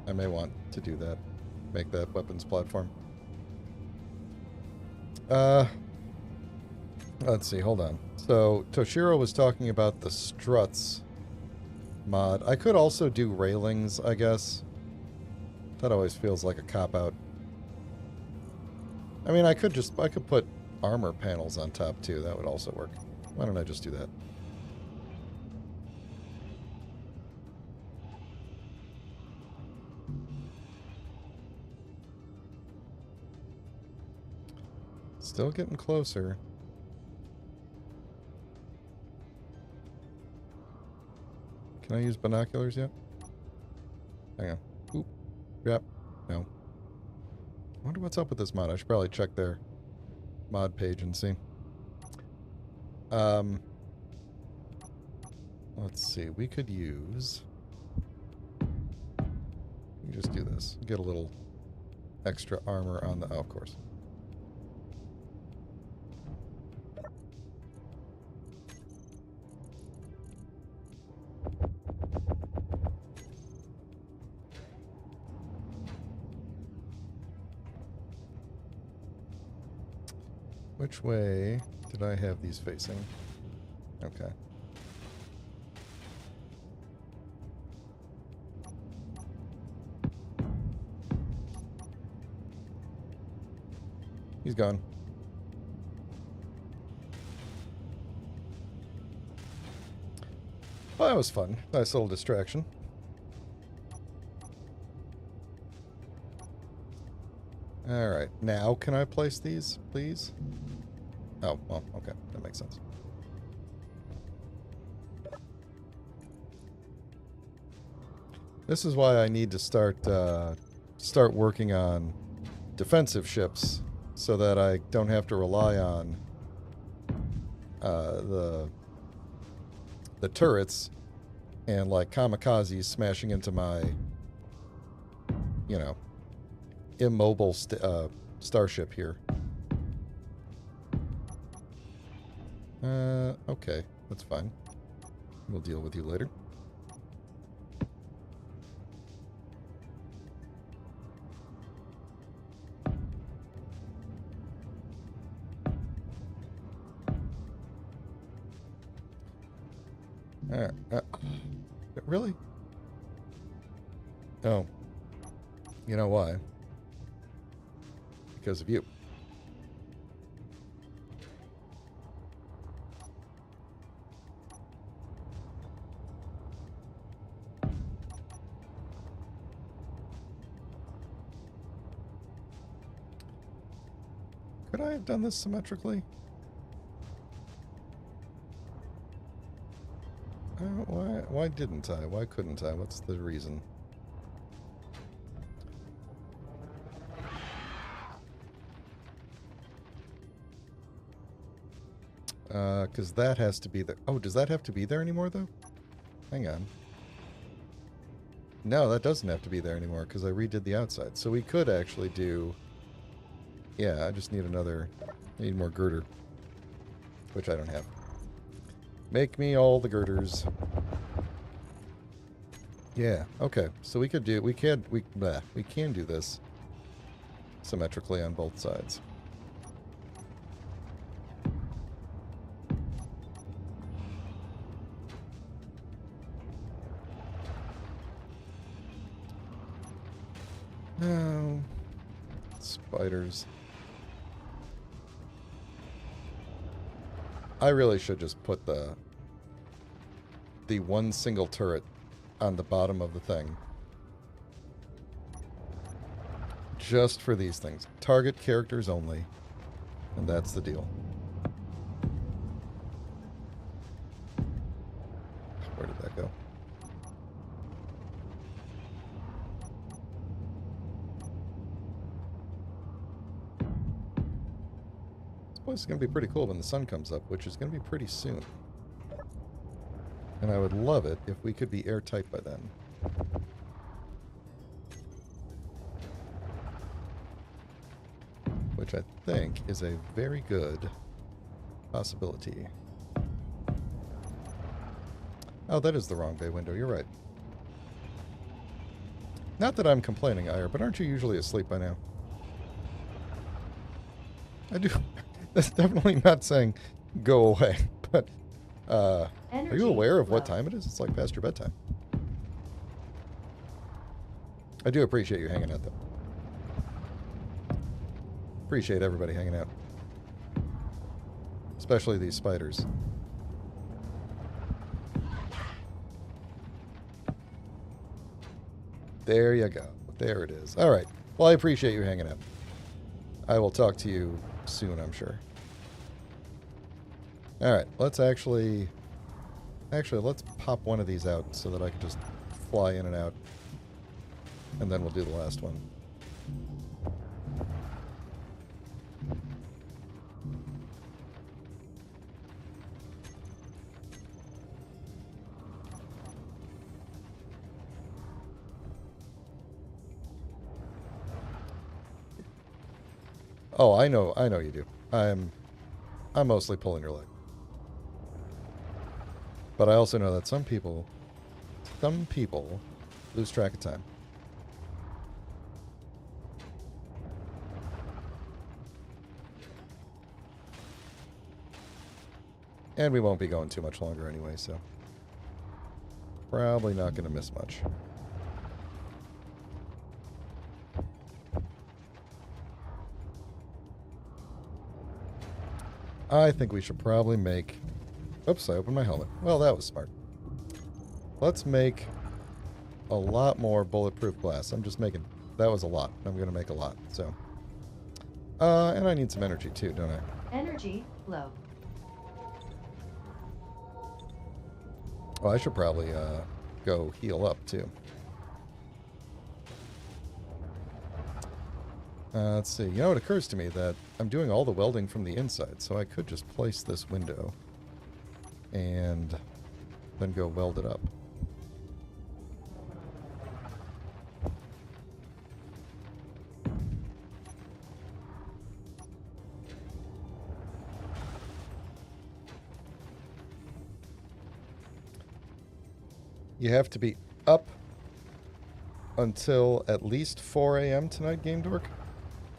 I may want to do that. Make that weapons platform. Let's see, hold on. So, Toshiro was talking about the struts mod. I could also do railings, I guess. That always feels like a cop-out. I mean, I could put armor panels on top, too. That would also work. Why don't I just do that? Still getting closer. Can I use binoculars yet? Hang on. Oop. Yep. No. I wonder what's up with this mod. I should probably check their mod page and see. Let's see. We could use... We can just do this. Get a little extra armor on the... Oh, of course. Which way did I have these facing? Okay. He's gone. Well, that was fun. Nice little distraction. Alright, now can I place these, please? Oh, well, okay. That makes sense. This is why I need to start working on defensive ships so that I don't have to rely on the turrets and like kamikazes smashing into my, you know, immobile starship here. Okay, that's fine. We'll deal with you later. Really? Oh. You know why? Because of you. Could I have done this symmetrically? Why didn't I? Why couldn't I? What's the reason? Because that has to be there. Oh, does that have to be there anymore, though? Hang on. No, that doesn't have to be there anymore, because I redid the outside. So we could actually do... Yeah, I just need another... I need more girder. Which I don't have. Make me all the girders. Yeah, okay. So we could do... We can do this symmetrically on both sides. No. Spiders. I really should just put the one single turret on the bottom of the thing. Which just for these things. Target characters only. And that's the deal. Where did that go? This place is going to be pretty cool when the sun comes up, which is going to be pretty soon. And I would love it if we could be airtight by then. Which I think is a very good possibility. Oh, that is the wrong bay window. You're right. Not that I'm complaining, Ire, but aren't you usually asleep by now? I do. That's definitely not saying go away, but are you aware of what time it is? It's like past your bedtime. I do appreciate you hanging out, though. Appreciate everybody hanging out. Especially these spiders. There you go. There it is. All right. Well, I appreciate you hanging out. I will talk to you soon, I'm sure. All right. Let's actually, let's pop one of these out so that I can just fly in and out. And then we'll do the last one. Oh, I know you do. I'm mostly pulling your leg. But I also know that some people lose track of time. And we won't be going too much longer anyway, so probably not going to miss much. I think we should probably make... Oops, I opened my helmet. Well, that was smart. Let's make a lot more bulletproof glass. I'm just making... That was a lot. I'm going to make a lot, so... and I need some energy, too, don't I? Energy low. Oh, I should probably go heal up, too. Let's see. You know, it occurs to me that I'm doing all the welding from the inside, so I could just place this window and then go weld it up. You have to be up until at least 4 a.m. tonight, Game Dork?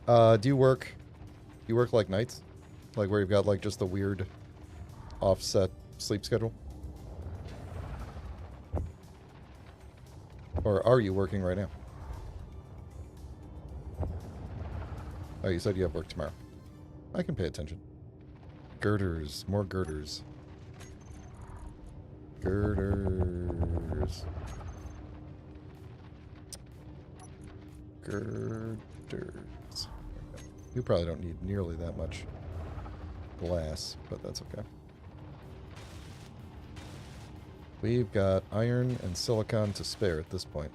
Do you work like nights? Like where you've got like just the weird offset sleep schedule? Or are you working right now? Oh, you said you have work tomorrow. I can pay attention. Girders. More girders. Girders. Girders. You probably don't need nearly that much glass, but that's okay. We've got iron and silicon to spare at this point.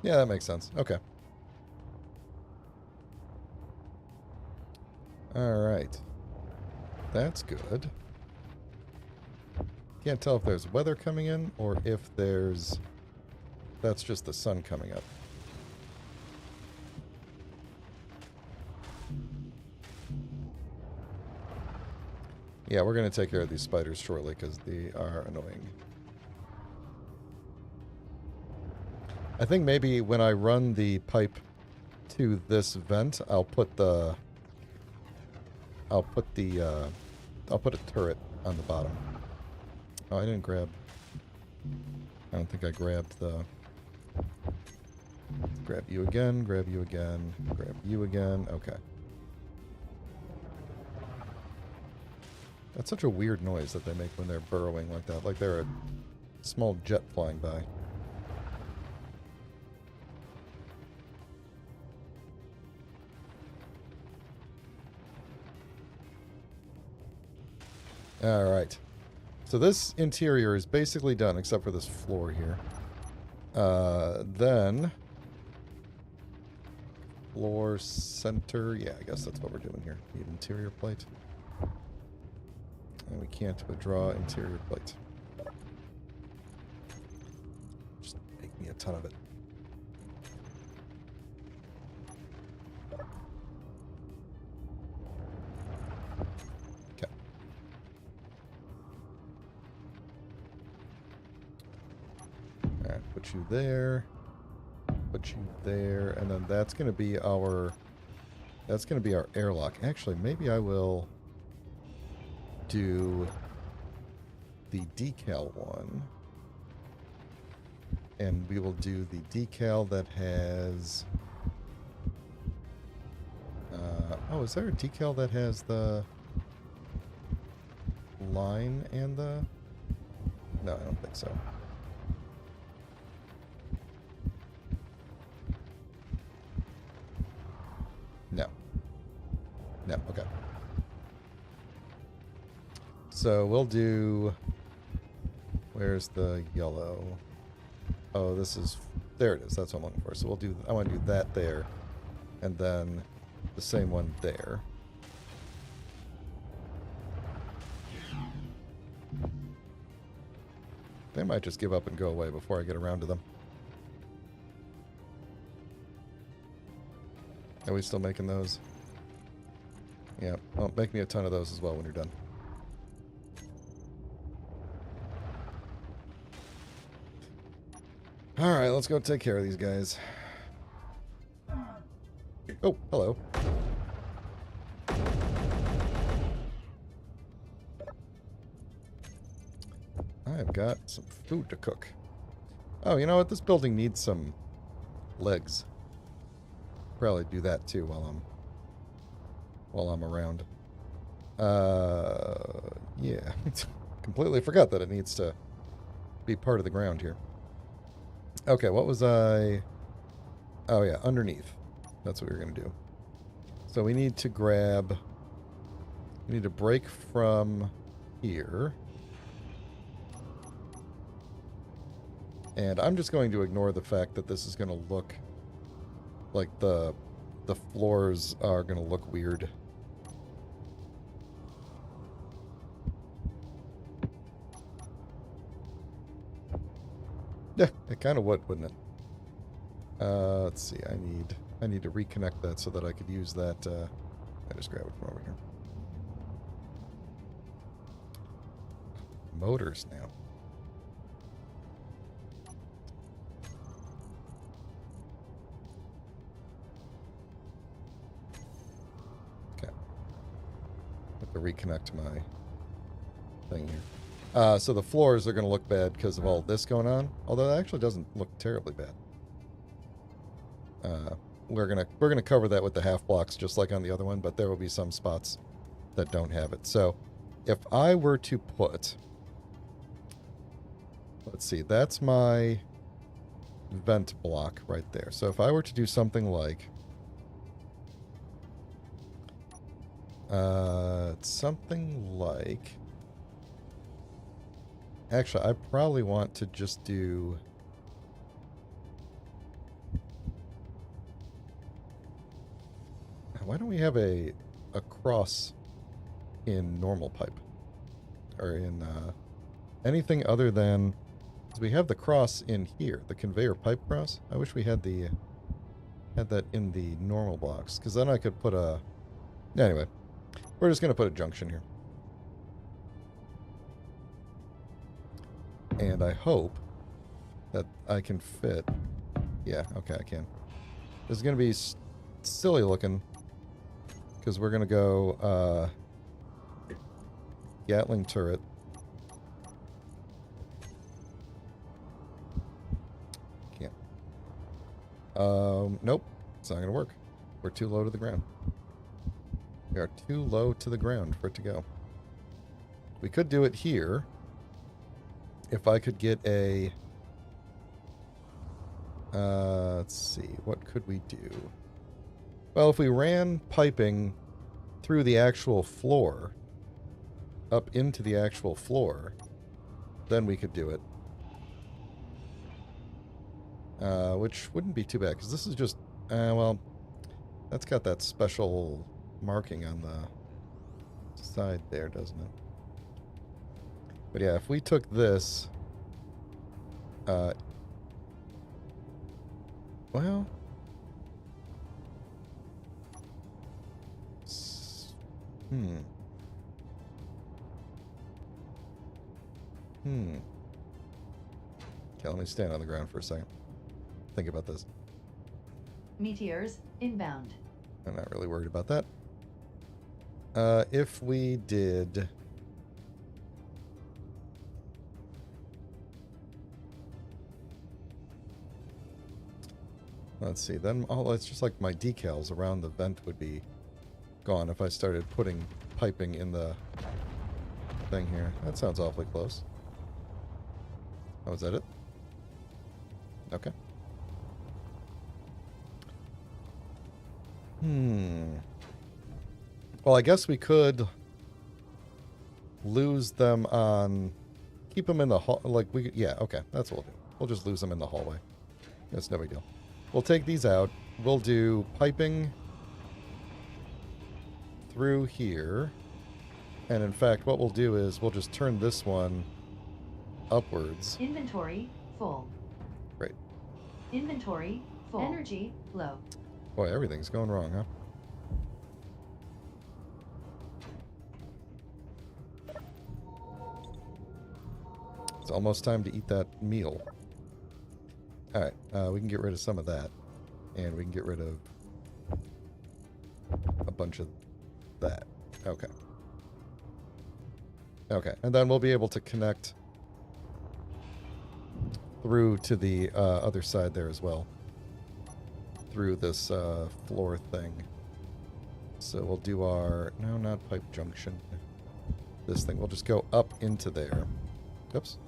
Yeah, that makes sense. Okay. Alright. That's good. Can't tell if there's weather coming in or if there's... That's just the sun coming up. Yeah, we're going to take care of these spiders shortly because they are annoying. I think maybe when I run the pipe to this vent, I'll put a turret on the bottom. Oh, I didn't grab... I don't think I grabbed the... Grab you again, grab you again, grab you again. Okay. That's such a weird noise that they make when they're burrowing like that, like they're a small jet flying by. Alright. So this interior is basically done, except for this floor here. Then... Floor center... Yeah, I guess that's what we're doing here. Need interior plate. And we can't withdraw interior plate. Just make me a ton of it. Okay. Alright, put you there. Put you there. And then that's going to be our... That's going to be our airlock. Actually, maybe I will... do the decal one, and we will do the decal that has oh, is there a decal that has the line and the... No, I don't think so. No, okay. So we'll do... Where's the yellow? Oh, this is... There it is. That's what I'm looking for. So we'll do... I want to do that there. And then the same one there. They might just give up and go away before I get around to them. Are we still making those? Yeah. Well, make me a ton of those as well when you're done. Alright, let's go take care of these guys. Oh, hello. I've got some food to cook. Oh, you know what? This building needs some legs. Probably do that too while I'm around. Yeah. Completely forgot that it needs to be part of the ground here. Okay, what was I... Oh, yeah, underneath. That's what we were going to do. So we need to grab... We need to break from here. And I'm just going to ignore the fact that this is going to look like the floors are going to look weird. Yeah, it kind of would, wouldn't it? Let's see. I need to reconnect that so that I could use that. I just grab it from over here. Motors now. Okay. Have to reconnect my thing here. So the floors are going to look bad because of all this going on, although it actually doesn't look terribly bad. We're gonna cover that with the half blocks just like on the other one, but there will be some spots that don't have it. So if I were to put, let's see, that's my vent block right there. So if I were to do something like actually, I probably want to just do... Why don't we have a cross in normal pipe? Or in anything other than... Because we have the cross in here, the conveyor pipe cross. I wish we had that in the normal blocks, because then I could put a... Anyway, we're just going to put a junction here. And I hope that I can fit... Yeah, okay, I can. This is going to be silly looking, because we're going to go Gatling turret. Can't. Nope. It's not going to work. We're too low to the ground. We are too low to the ground for it to go. We could do it here. If I could get a... let's see. What could we do? Well, if we ran piping through the actual floor, up into the actual floor, then we could do it. Which wouldn't be too bad, because this is just... well, that's got that special marking on the side there, doesn't it? But yeah, if we took this... well... Okay, let me stand on the ground for a second. Think about this. Meteors inbound. I'm not really worried about that. If we did... let's see, then it's just like my decals around the vent would be gone if I started putting piping in the thing here. That sounds awfully close. Oh, is that it? Okay. Well, I guess we could lose them on... keep them in the hall... like, we... yeah, okay. That's what we'll do. We'll just lose them in the hallway. That's no big deal. We'll take these out. We'll do piping through here. And in fact, what we'll do is we'll just turn this one upwards. Inventory full. Great. Inventory full. Energy low. Boy, everything's going wrong, huh? It's almost time to eat that meal. Alright, we can get rid of some of that. And we can get rid of a bunch of that. Okay. Okay, and then we'll be able to connect through to the other side there as well. Through this floor thing. So we'll do our... no, not pipe junction. This thing. We'll just go up into there. Oops.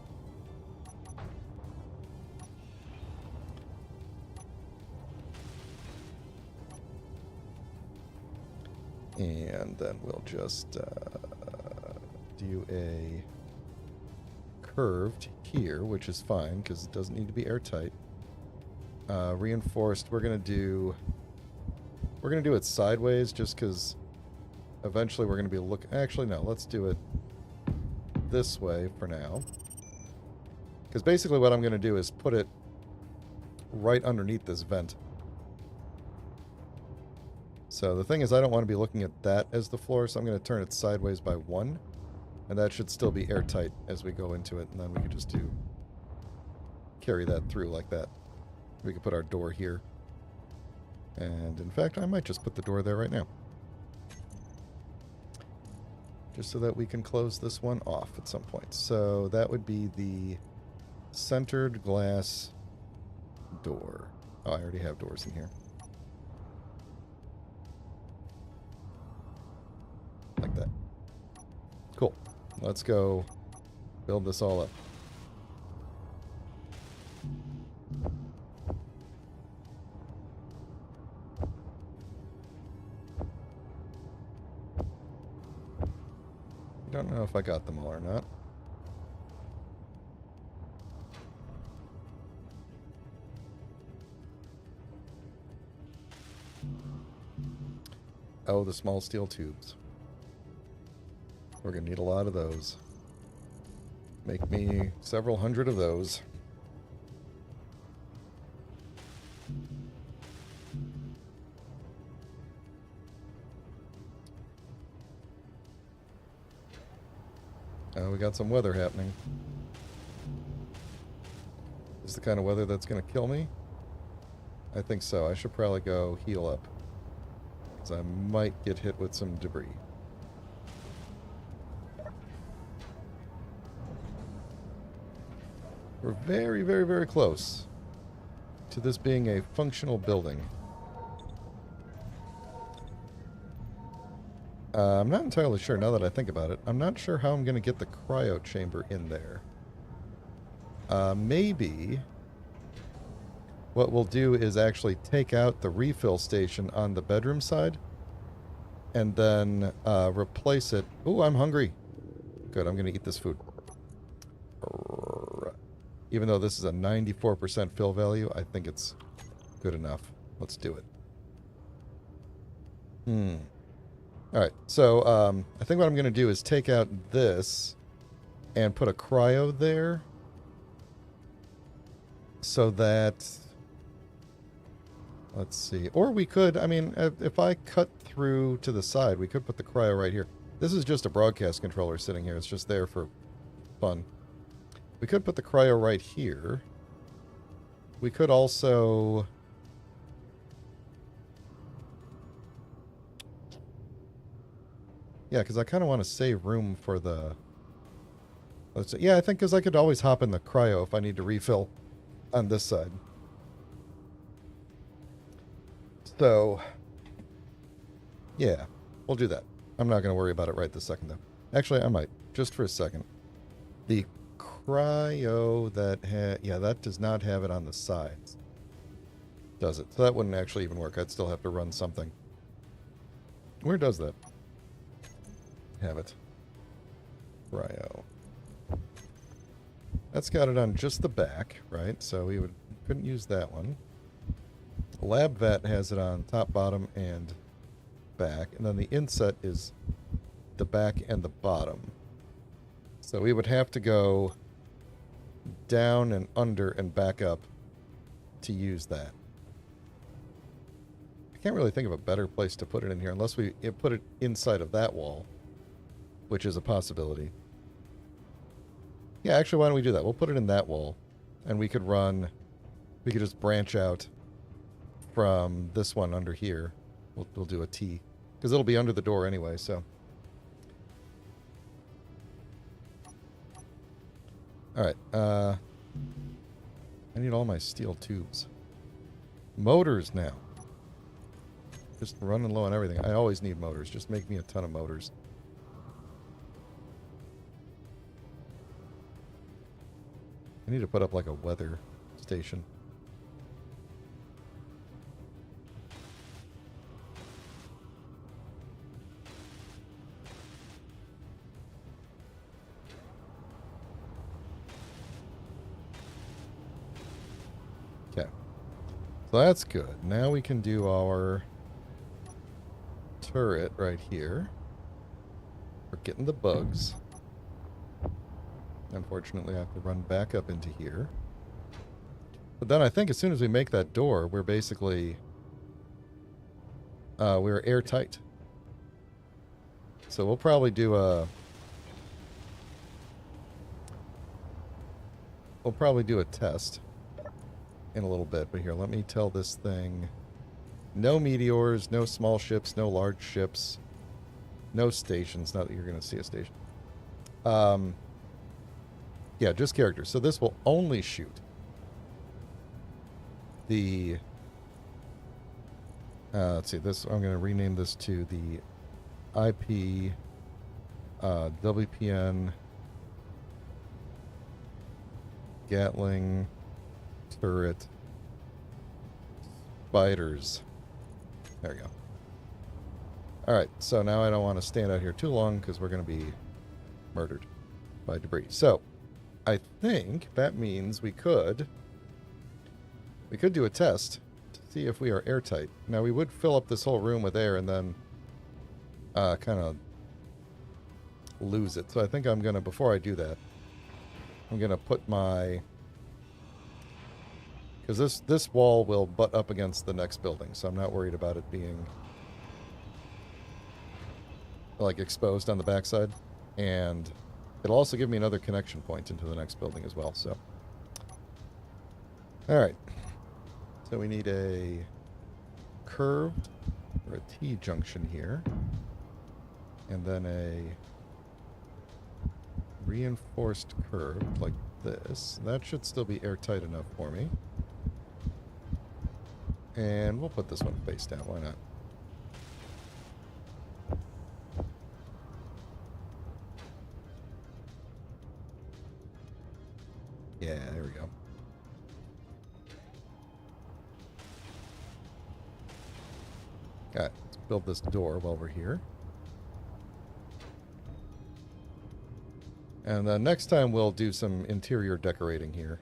And then we'll just do a curved here, which is fine because it doesn't need to be airtight. Reinforced, we're gonna do it sideways just because eventually we're gonna be actually no, let's do it this way for now. Because basically what I'm gonna do is put it right underneath this vent. So the thing is, I don't want to be looking at that as the floor, so I'm going to turn it sideways by 1. And that should still be airtight as we go into it, and then we could just carry that through like that. We could put our door here. And in fact, I might just put the door there right now. Just so that we can close this one off at some point. So that would be the centered glass door. Oh, I already have doors in here. Like that. Cool. Let's go build this all up. I don't know if I got them all or not. Oh, the small steel tubes. We're going to need a lot of those. Make me several hundred of those. We got some weather happening. Is the kind of weather that's going to kill me? I think so. I should probably go heal up. Because I might get hit with some debris. We're very, very, very close. to this being a functional building. I'm not entirely sure now that I think about it. I'm not sure how I'm going to get the cryo chamber in there. Maybe what we'll do is actually take out the refill station on the bedroom side and then replace it. Ooh, I'm hungry. Good, I'm going to eat this food. Even though this is a 94% fill value, I think it's good enough. Let's do it. Alright, so I think what I'm going to do is take out this and put a cryo there so that... Let's see. Or we could, I mean, if I cut through to the side, we could put the cryo right here. This is just a broadcast controller sitting here. It's just there for fun. We could put the cryo right here. We could also... Yeah, because I kind of want to save room for the... Let's see. Yeah, I think because I could always hop in the cryo if I need to refill on this side. So, yeah, we'll do that. I'm not going to worry about it right this second, though. Actually, I might, just for a second. The cryo that yeah, that does not have it on the sides, does it? So that wouldn't actually even work. I'd still have to run something. Where does that have it? Cryo. That's got it on just the back, right? So we couldn't use that one. Lab vet has it on top, bottom, and back. And then the inset is the back and the bottom. So we would have to go down and under and back up to use that. I can't really think of a better place to put it in here unless we put it inside of that wall, which is a possibility. Yeah, actually, why don't we do that? We'll put it in that wall, and we could just branch out from this one under here. We'll do a T, because it'll be under the door anyway, so. Alright, I need all my steel tubes. Motors now. Just running low on everything. I always need motors. Just make me a ton of motors. I need to put up like a weather station. Okay. So that's good. Now we can do our turret right here. We're getting the bugs. Unfortunately, I have to run back up into here. But then I think as soon as we make that door, we're basically... we're airtight. So we'll probably do a... We'll probably do a test in a little bit. But here, let me tell this thing... No meteors, no small ships, no large ships, no stations. Not that you're going to see a station. Yeah, just characters. So this will only shoot the... let's see, this. I'm going to rename this to the IP WPN Gatling Turret Spiders. There we go. Alright, so now I don't want to stand out here too long because we're going to be murdered by debris. So, I think that means we could do a test to see if we are airtight. Now, we would fill up this whole room with air and then kind of lose it. So I think I'm going to, before I do that, I'm going to put my... Because this wall will butt up against the next building, so I'm not worried about it being like exposed on the backside. And it'll also give me another connection point into the next building as well, so. Alright. So we need a curved, or a T-junction here. And then a reinforced curve like this. That should still be airtight enough for me. And we'll put this one face down. Why not? Yeah, there we go. Alright, let's build this door while we're here. And next time we'll do some interior decorating here.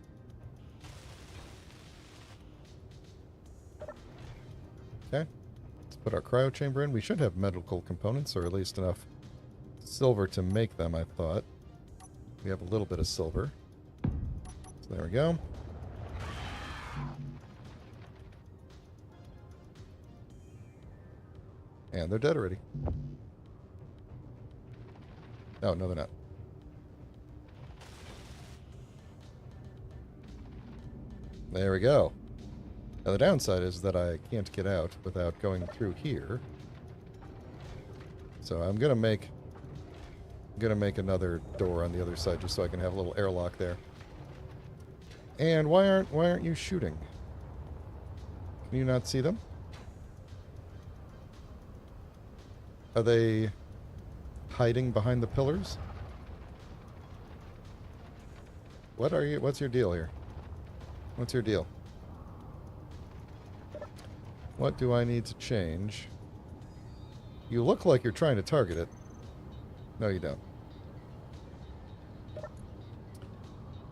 Okay, let's put our cryo chamber in. We should have medical components, or at least enough silver to make them, I thought. We have a little bit of silver. So there we go. And they're dead already. Oh, no, they're not. There we go. Now the downside is that I can't get out without going through here. So I'm gonna make another door on the other side just so I can have a little airlock there. And why aren't you shooting? Can you not see them? Are they hiding behind the pillars? What's your deal here? What's your deal? What do I need to change? You look like you're trying to target it. No, you don't.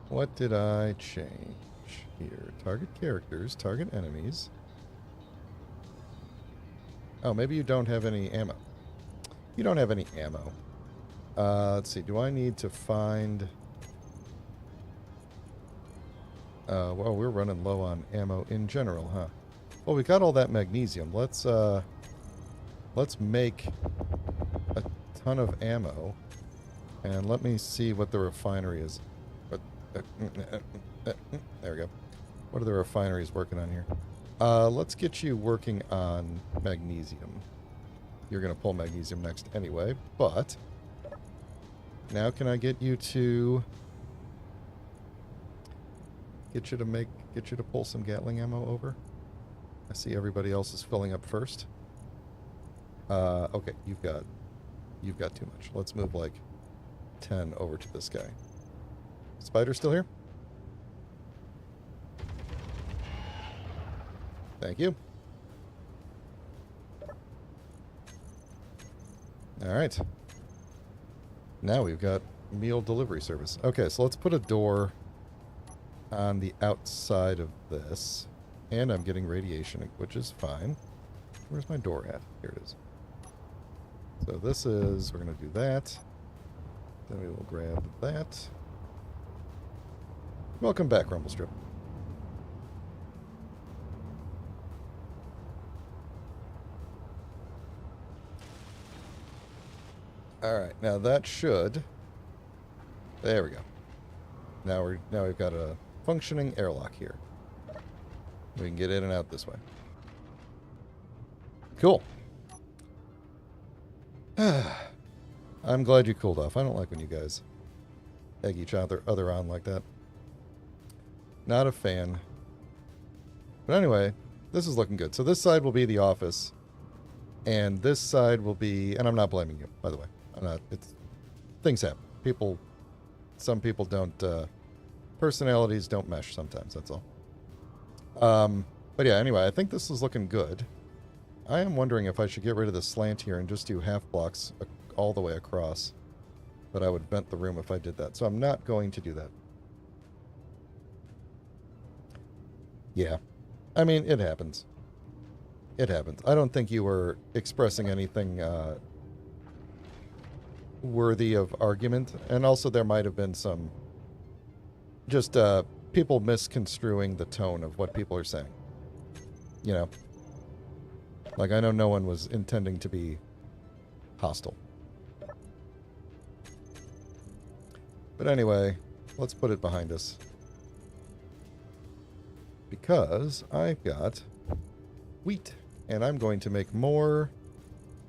What did I change here? Target characters, target enemies. Oh, maybe you don't have any ammo. You don't have any ammo. Let's see. Do I need to find... well, we're running low on ammo in general, huh? Well, we got all that magnesium. Let's make a ton of ammo, and let me see what the refinery is. There we go. What are the refineries working on here? Let's get you working on magnesium. You're gonna pull magnesium next anyway, but now can I get you to get you to pull some Gatling ammo over? I see everybody else is filling up first. Okay, you've got too much. Let's move like 10 over to this guy. Spider still here? Thank you. Alright. Now we've got meal delivery service. Okay, so let's put a door on the outside of this. And I'm getting radiation, which is fine. Where's my door at? Here it is. So this is... we're going to do that. Then we will grab that. Welcome back, Rumblestrip. Alright, now that should... there we go. Now we've got a functioning airlock here. We can get in and out this way. Cool. I'm glad you cooled off. I don't like when you guys egg each other on like that. Not a fan. But anyway, this is looking good. So this side will be the office. And this side will be... and I'm not blaming you, by the way. I'm not... it's... things happen. Some people don't... personalities don't mesh sometimes, that's all. But yeah, anyway, I think this is looking good. I am wondering if I should get rid of the slant here and just do half blocks all the way across. But I would vent the room if I did that. So I'm not going to do that. Yeah. I mean, it happens. It happens. I don't think you were expressing anything worthy of argument. And also there might have been some just people misconstruing the tone of what people are saying. You know? Like, I know no one was intending to be hostile. But anyway, let's put it behind us. Because I've got wheat. And I'm going to make more...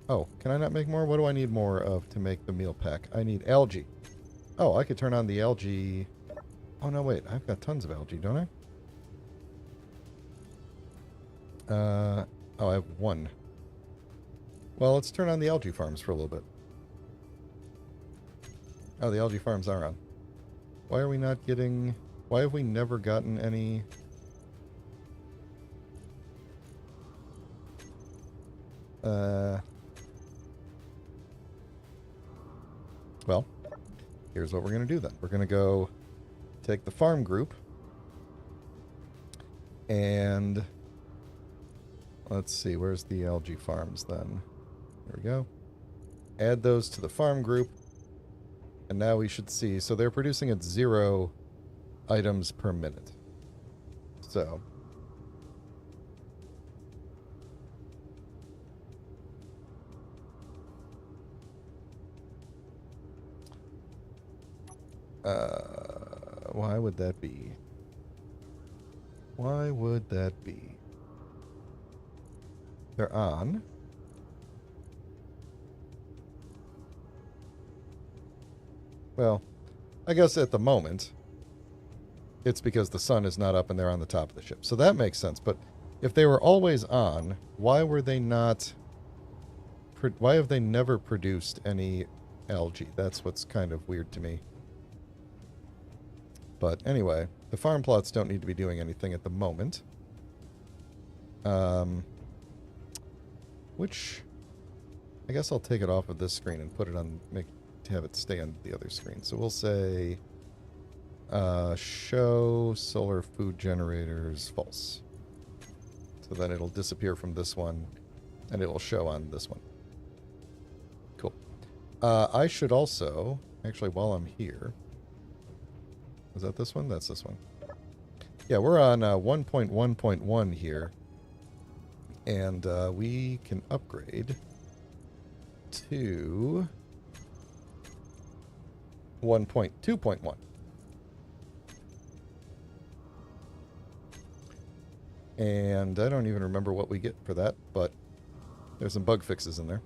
oh, can I not make more? What do I need more of to make the meal pack? I need algae. Oh, I could turn on the algae... oh, no, wait. I've got tons of algae, don't I? Oh, I have one. Well, let's turn on the algae farms for a little bit. Oh, the algae farms are on. Why are we not getting... Why have we never gotten any... Well, here's what we're going to do then. We're going to go take the farm group and let's see, where's the algae farms then? There we go. Add those to the farm group, and now we should see. So they're producing at 0 items per minute. So why would that be? Why would that be? They're on. Well, I guess at the moment, it's because the sun is not up and they're on the top of the ship. So that makes sense. But if they were always on, why were they not... Why have they never produced any algae? That's what's kind of weird to me. But anyway, the farm plots don't need to be doing anything at the moment. Which... I guess I'll take it off of this screen and put it on... to have it stay on the other screen. So we'll say show solar food generators false. So then it'll disappear from this one and it will show on this one. Cool. I should also, actually while I'm here, is that this one? That's this one. Yeah, we're on 1.1.1 here, and we can upgrade to 1.2.1. And I don't even remember what we get for that, but there's some bug fixes in there.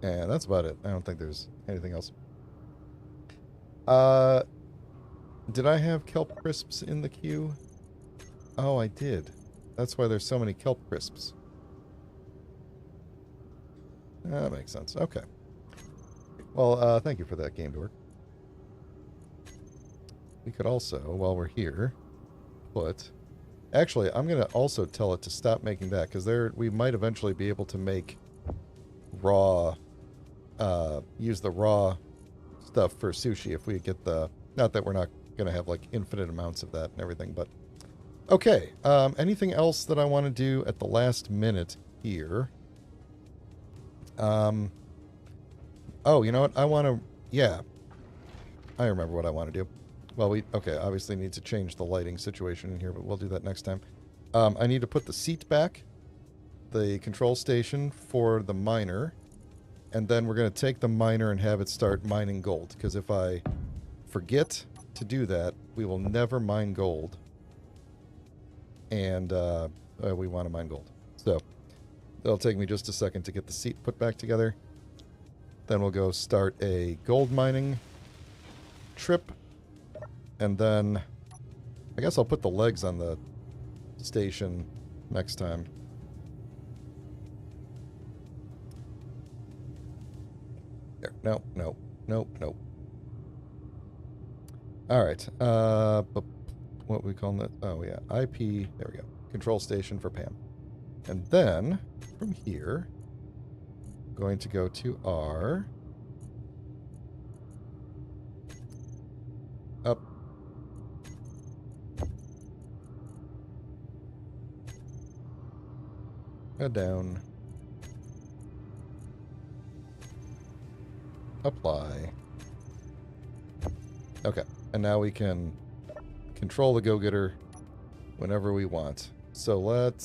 And that's about it. I don't think there's anything else. Did I have kelp crisps in the queue? Oh, I did. That's why there's so many kelp crisps. That makes sense. Okay. Well, thank you for that, Game Dork. We could also, while we're here, put... Actually, I'm going to also tell it to stop making that, because we might eventually be able to make raw... use the raw stuff for sushi if we get the... Not that we're not going to have, like, infinite amounts of that and everything, but... Okay, anything else that I want to do at the last minute here? Oh, you know what? I want to... Yeah. I remember what I want to do. Well, okay, obviously need to change the lighting situation in here, but we'll do that next time. I need to put the seat back, the control station for the miner, and then we're going to take the miner and have it start mining gold, because if I forget to do that, we will never mine gold, and we want to mine gold. So, it'll take me just a second to get the seat put back together. Then we'll go start a gold mining trip. And then I guess I'll put the legs on the station next time. There. No, no, no, no. All right. But what we call that? Oh, yeah. IP. There we go. Control station for Pam. And then from here, I'm going to go to our up. Down. Apply. Okay. And now we can control the go-getter whenever we want. So let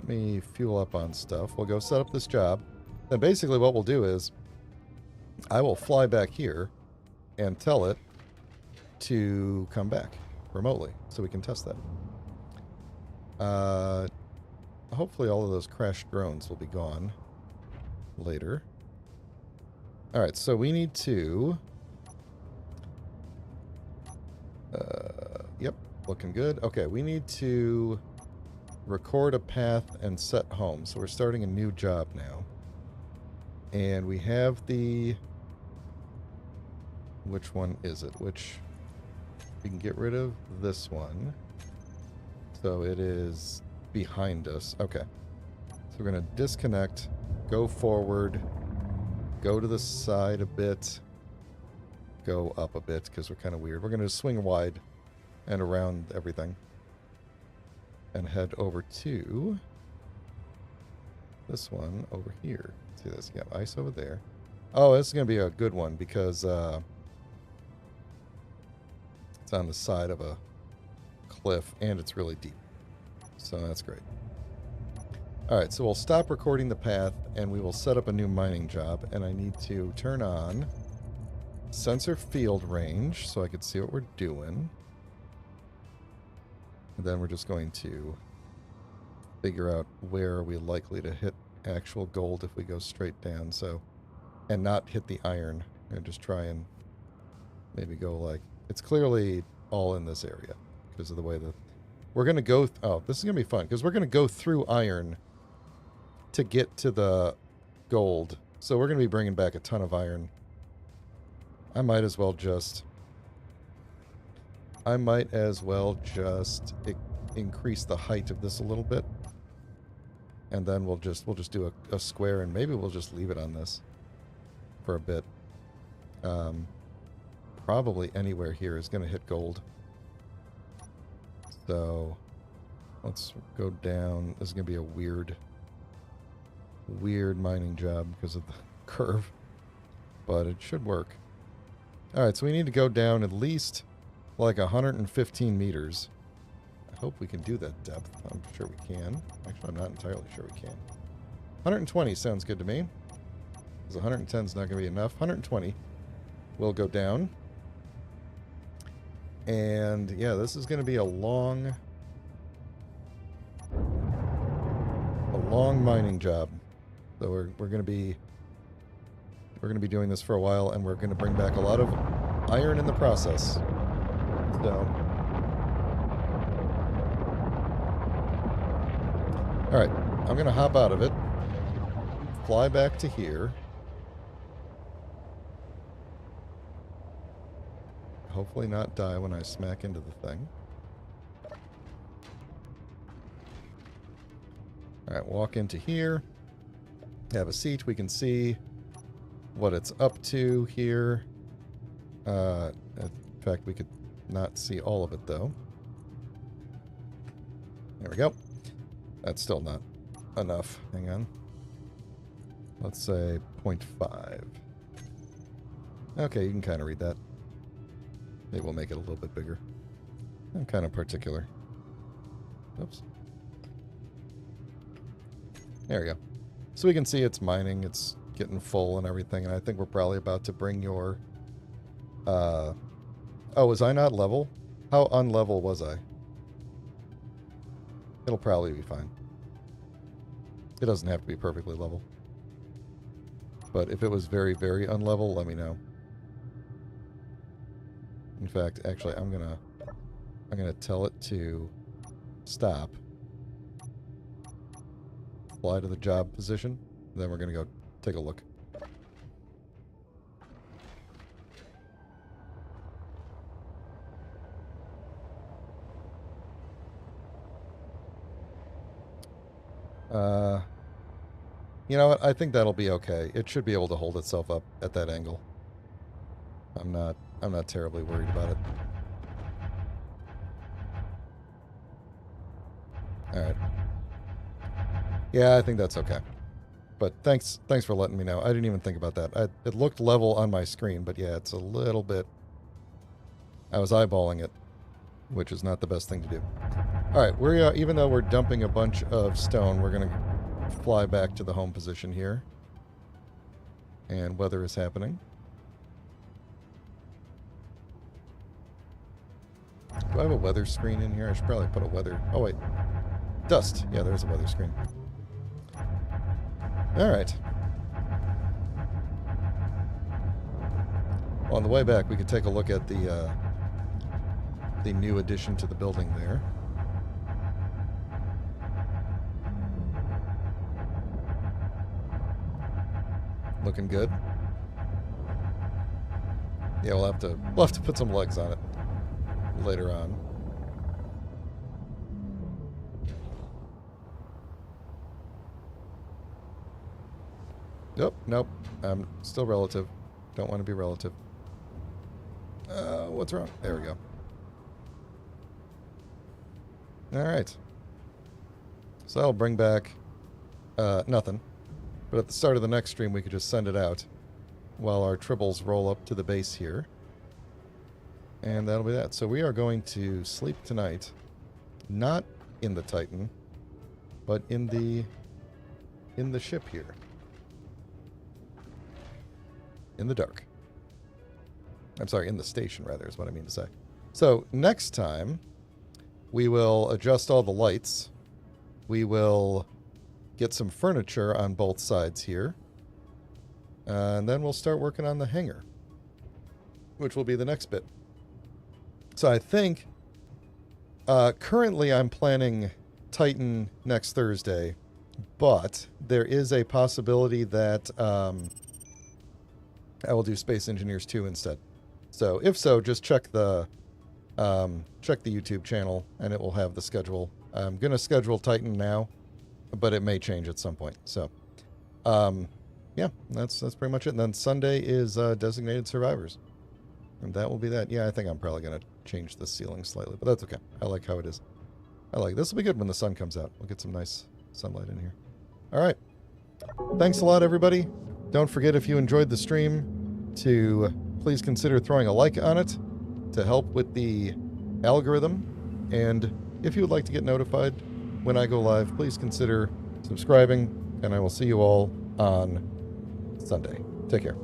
me fuel up on stuff. We'll go set up this job. Then basically what we'll do is I will fly back here and tell it to come back remotely so we can test that. Hopefully all of those crashed drones will be gone later. Alright, so we need to Looking good. Okay, we need to record a path and set home. So we're starting a new job now. And we have the... Which one is it? Which... We can get rid of this one. So it is behind us. Okay. So we're going to disconnect, go forward, go to the side a bit, go up a bit because we're kind of weird. We're going to swing wide and around everything and head over to this one over here. See this? You got ice over there. Oh, this is going to be a good one because it's on the side of a cliff and it's really deep. So that's great. Alright, so we'll stop recording the path and we will set up a new mining job. And I need to turn on sensor field range so I can see what we're doing. And then we're just going to figure out where are we likely to hit actual gold if we go straight down. So, and not hit the iron. And just try and maybe go like... It's clearly all in this area because of the way that... We're going to go... oh, this is going to be fun because we're going to go through iron to get to the gold. So we're going to be bringing back a ton of iron. I might as well just increase the height of this a little bit. And then we'll just do a square and maybe we'll just leave it on this for a bit. Probably anywhere here is going to hit gold. So let's go down. This is going to be a weird mining job because of the curve, but it should work. Alright, so we need to go down at least like 115 meters. I hope we can do that depth. I'm sure we can. Actually, I'm not entirely sure we can. 120 sounds good to me. Because 110 is not going to be enough. 120 will go down. And yeah, this is going to be a long mining job. So we're going to be doing this for a while, and we're going to bring back a lot of iron in the process. So, all right, I'm going to hop out of it, fly back to here. Hopefully not die when I smack into the thing. Alright, walk into here. Have a seat. We can see what it's up to here. In fact, we could not see all of it, though. There we go. That's still not enough. Hang on. Let's say 0.5. Okay, you can kind of read that. Maybe we'll make it a little bit bigger. I'm kind of particular. Oops. There we go. So we can see it's mining, it's getting full and everything, and I think we're probably about to bring your... Oh, was I not level? How unlevel was I? It'll probably be fine. It doesn't have to be perfectly level. But if it was very, very unlevel, let me know. In fact, actually, I'm gonna tell it to stop, fly to the job position, then we're gonna go take a look. You know what? I think that'll be okay. It should be able to hold itself up at that angle. I'm not terribly worried about it. Alright. Yeah, I think that's okay. But thanks for letting me know. I didn't even think about that. It looked level on my screen, but yeah, it's a little bit... I was eyeballing it, which is not the best thing to do. Alright, we're even though we're dumping a bunch of stone, we're going to fly back to the home position here. And weather is happening. Do I have a weather screen in here? I should probably put a weather... Oh, wait. Dust. Yeah, there's a weather screen. Alright. Well, on the way back, we could take a look at the the new addition to the building there. Looking good. Yeah, we'll have to put some legs on it later on. Nope. I'm still relative. Don't want to be relative. What's wrong? There we go. Alright. So that'll bring back nothing. But at the start of the next stream, we could just send it out while our tribbles roll up to the base here. And that'll be that. So we are going to sleep tonight. Not in the Titan, but in the ship here. In the dark. I'm sorry, in the station, rather, is what I mean to say. So, next time, we will adjust all the lights. We will get some furniture on both sides here. And then we'll start working on the hangar, which will be the next bit. So I think, currently I'm planning Titan next Thursday, but there is a possibility that I will do Space Engineers 2 instead. So if so, just check the YouTube channel and it will have the schedule. I'm going to schedule Titan now, but it may change at some point. So, yeah, that's pretty much it. And then Sunday is Designated Survivors. And that will be that. Yeah, I think I'm probably going to change the ceiling slightly, but that's okay. I like how it is. This will be good when the sun comes out. We'll get some nice sunlight in here. All right. Thanks a lot, everybody. Don't forget, if you enjoyed the stream, to please consider throwing a like on it to help with the algorithm. And if you would like to get notified when I go live, please consider subscribing, and I will see you all on Sunday. Take care.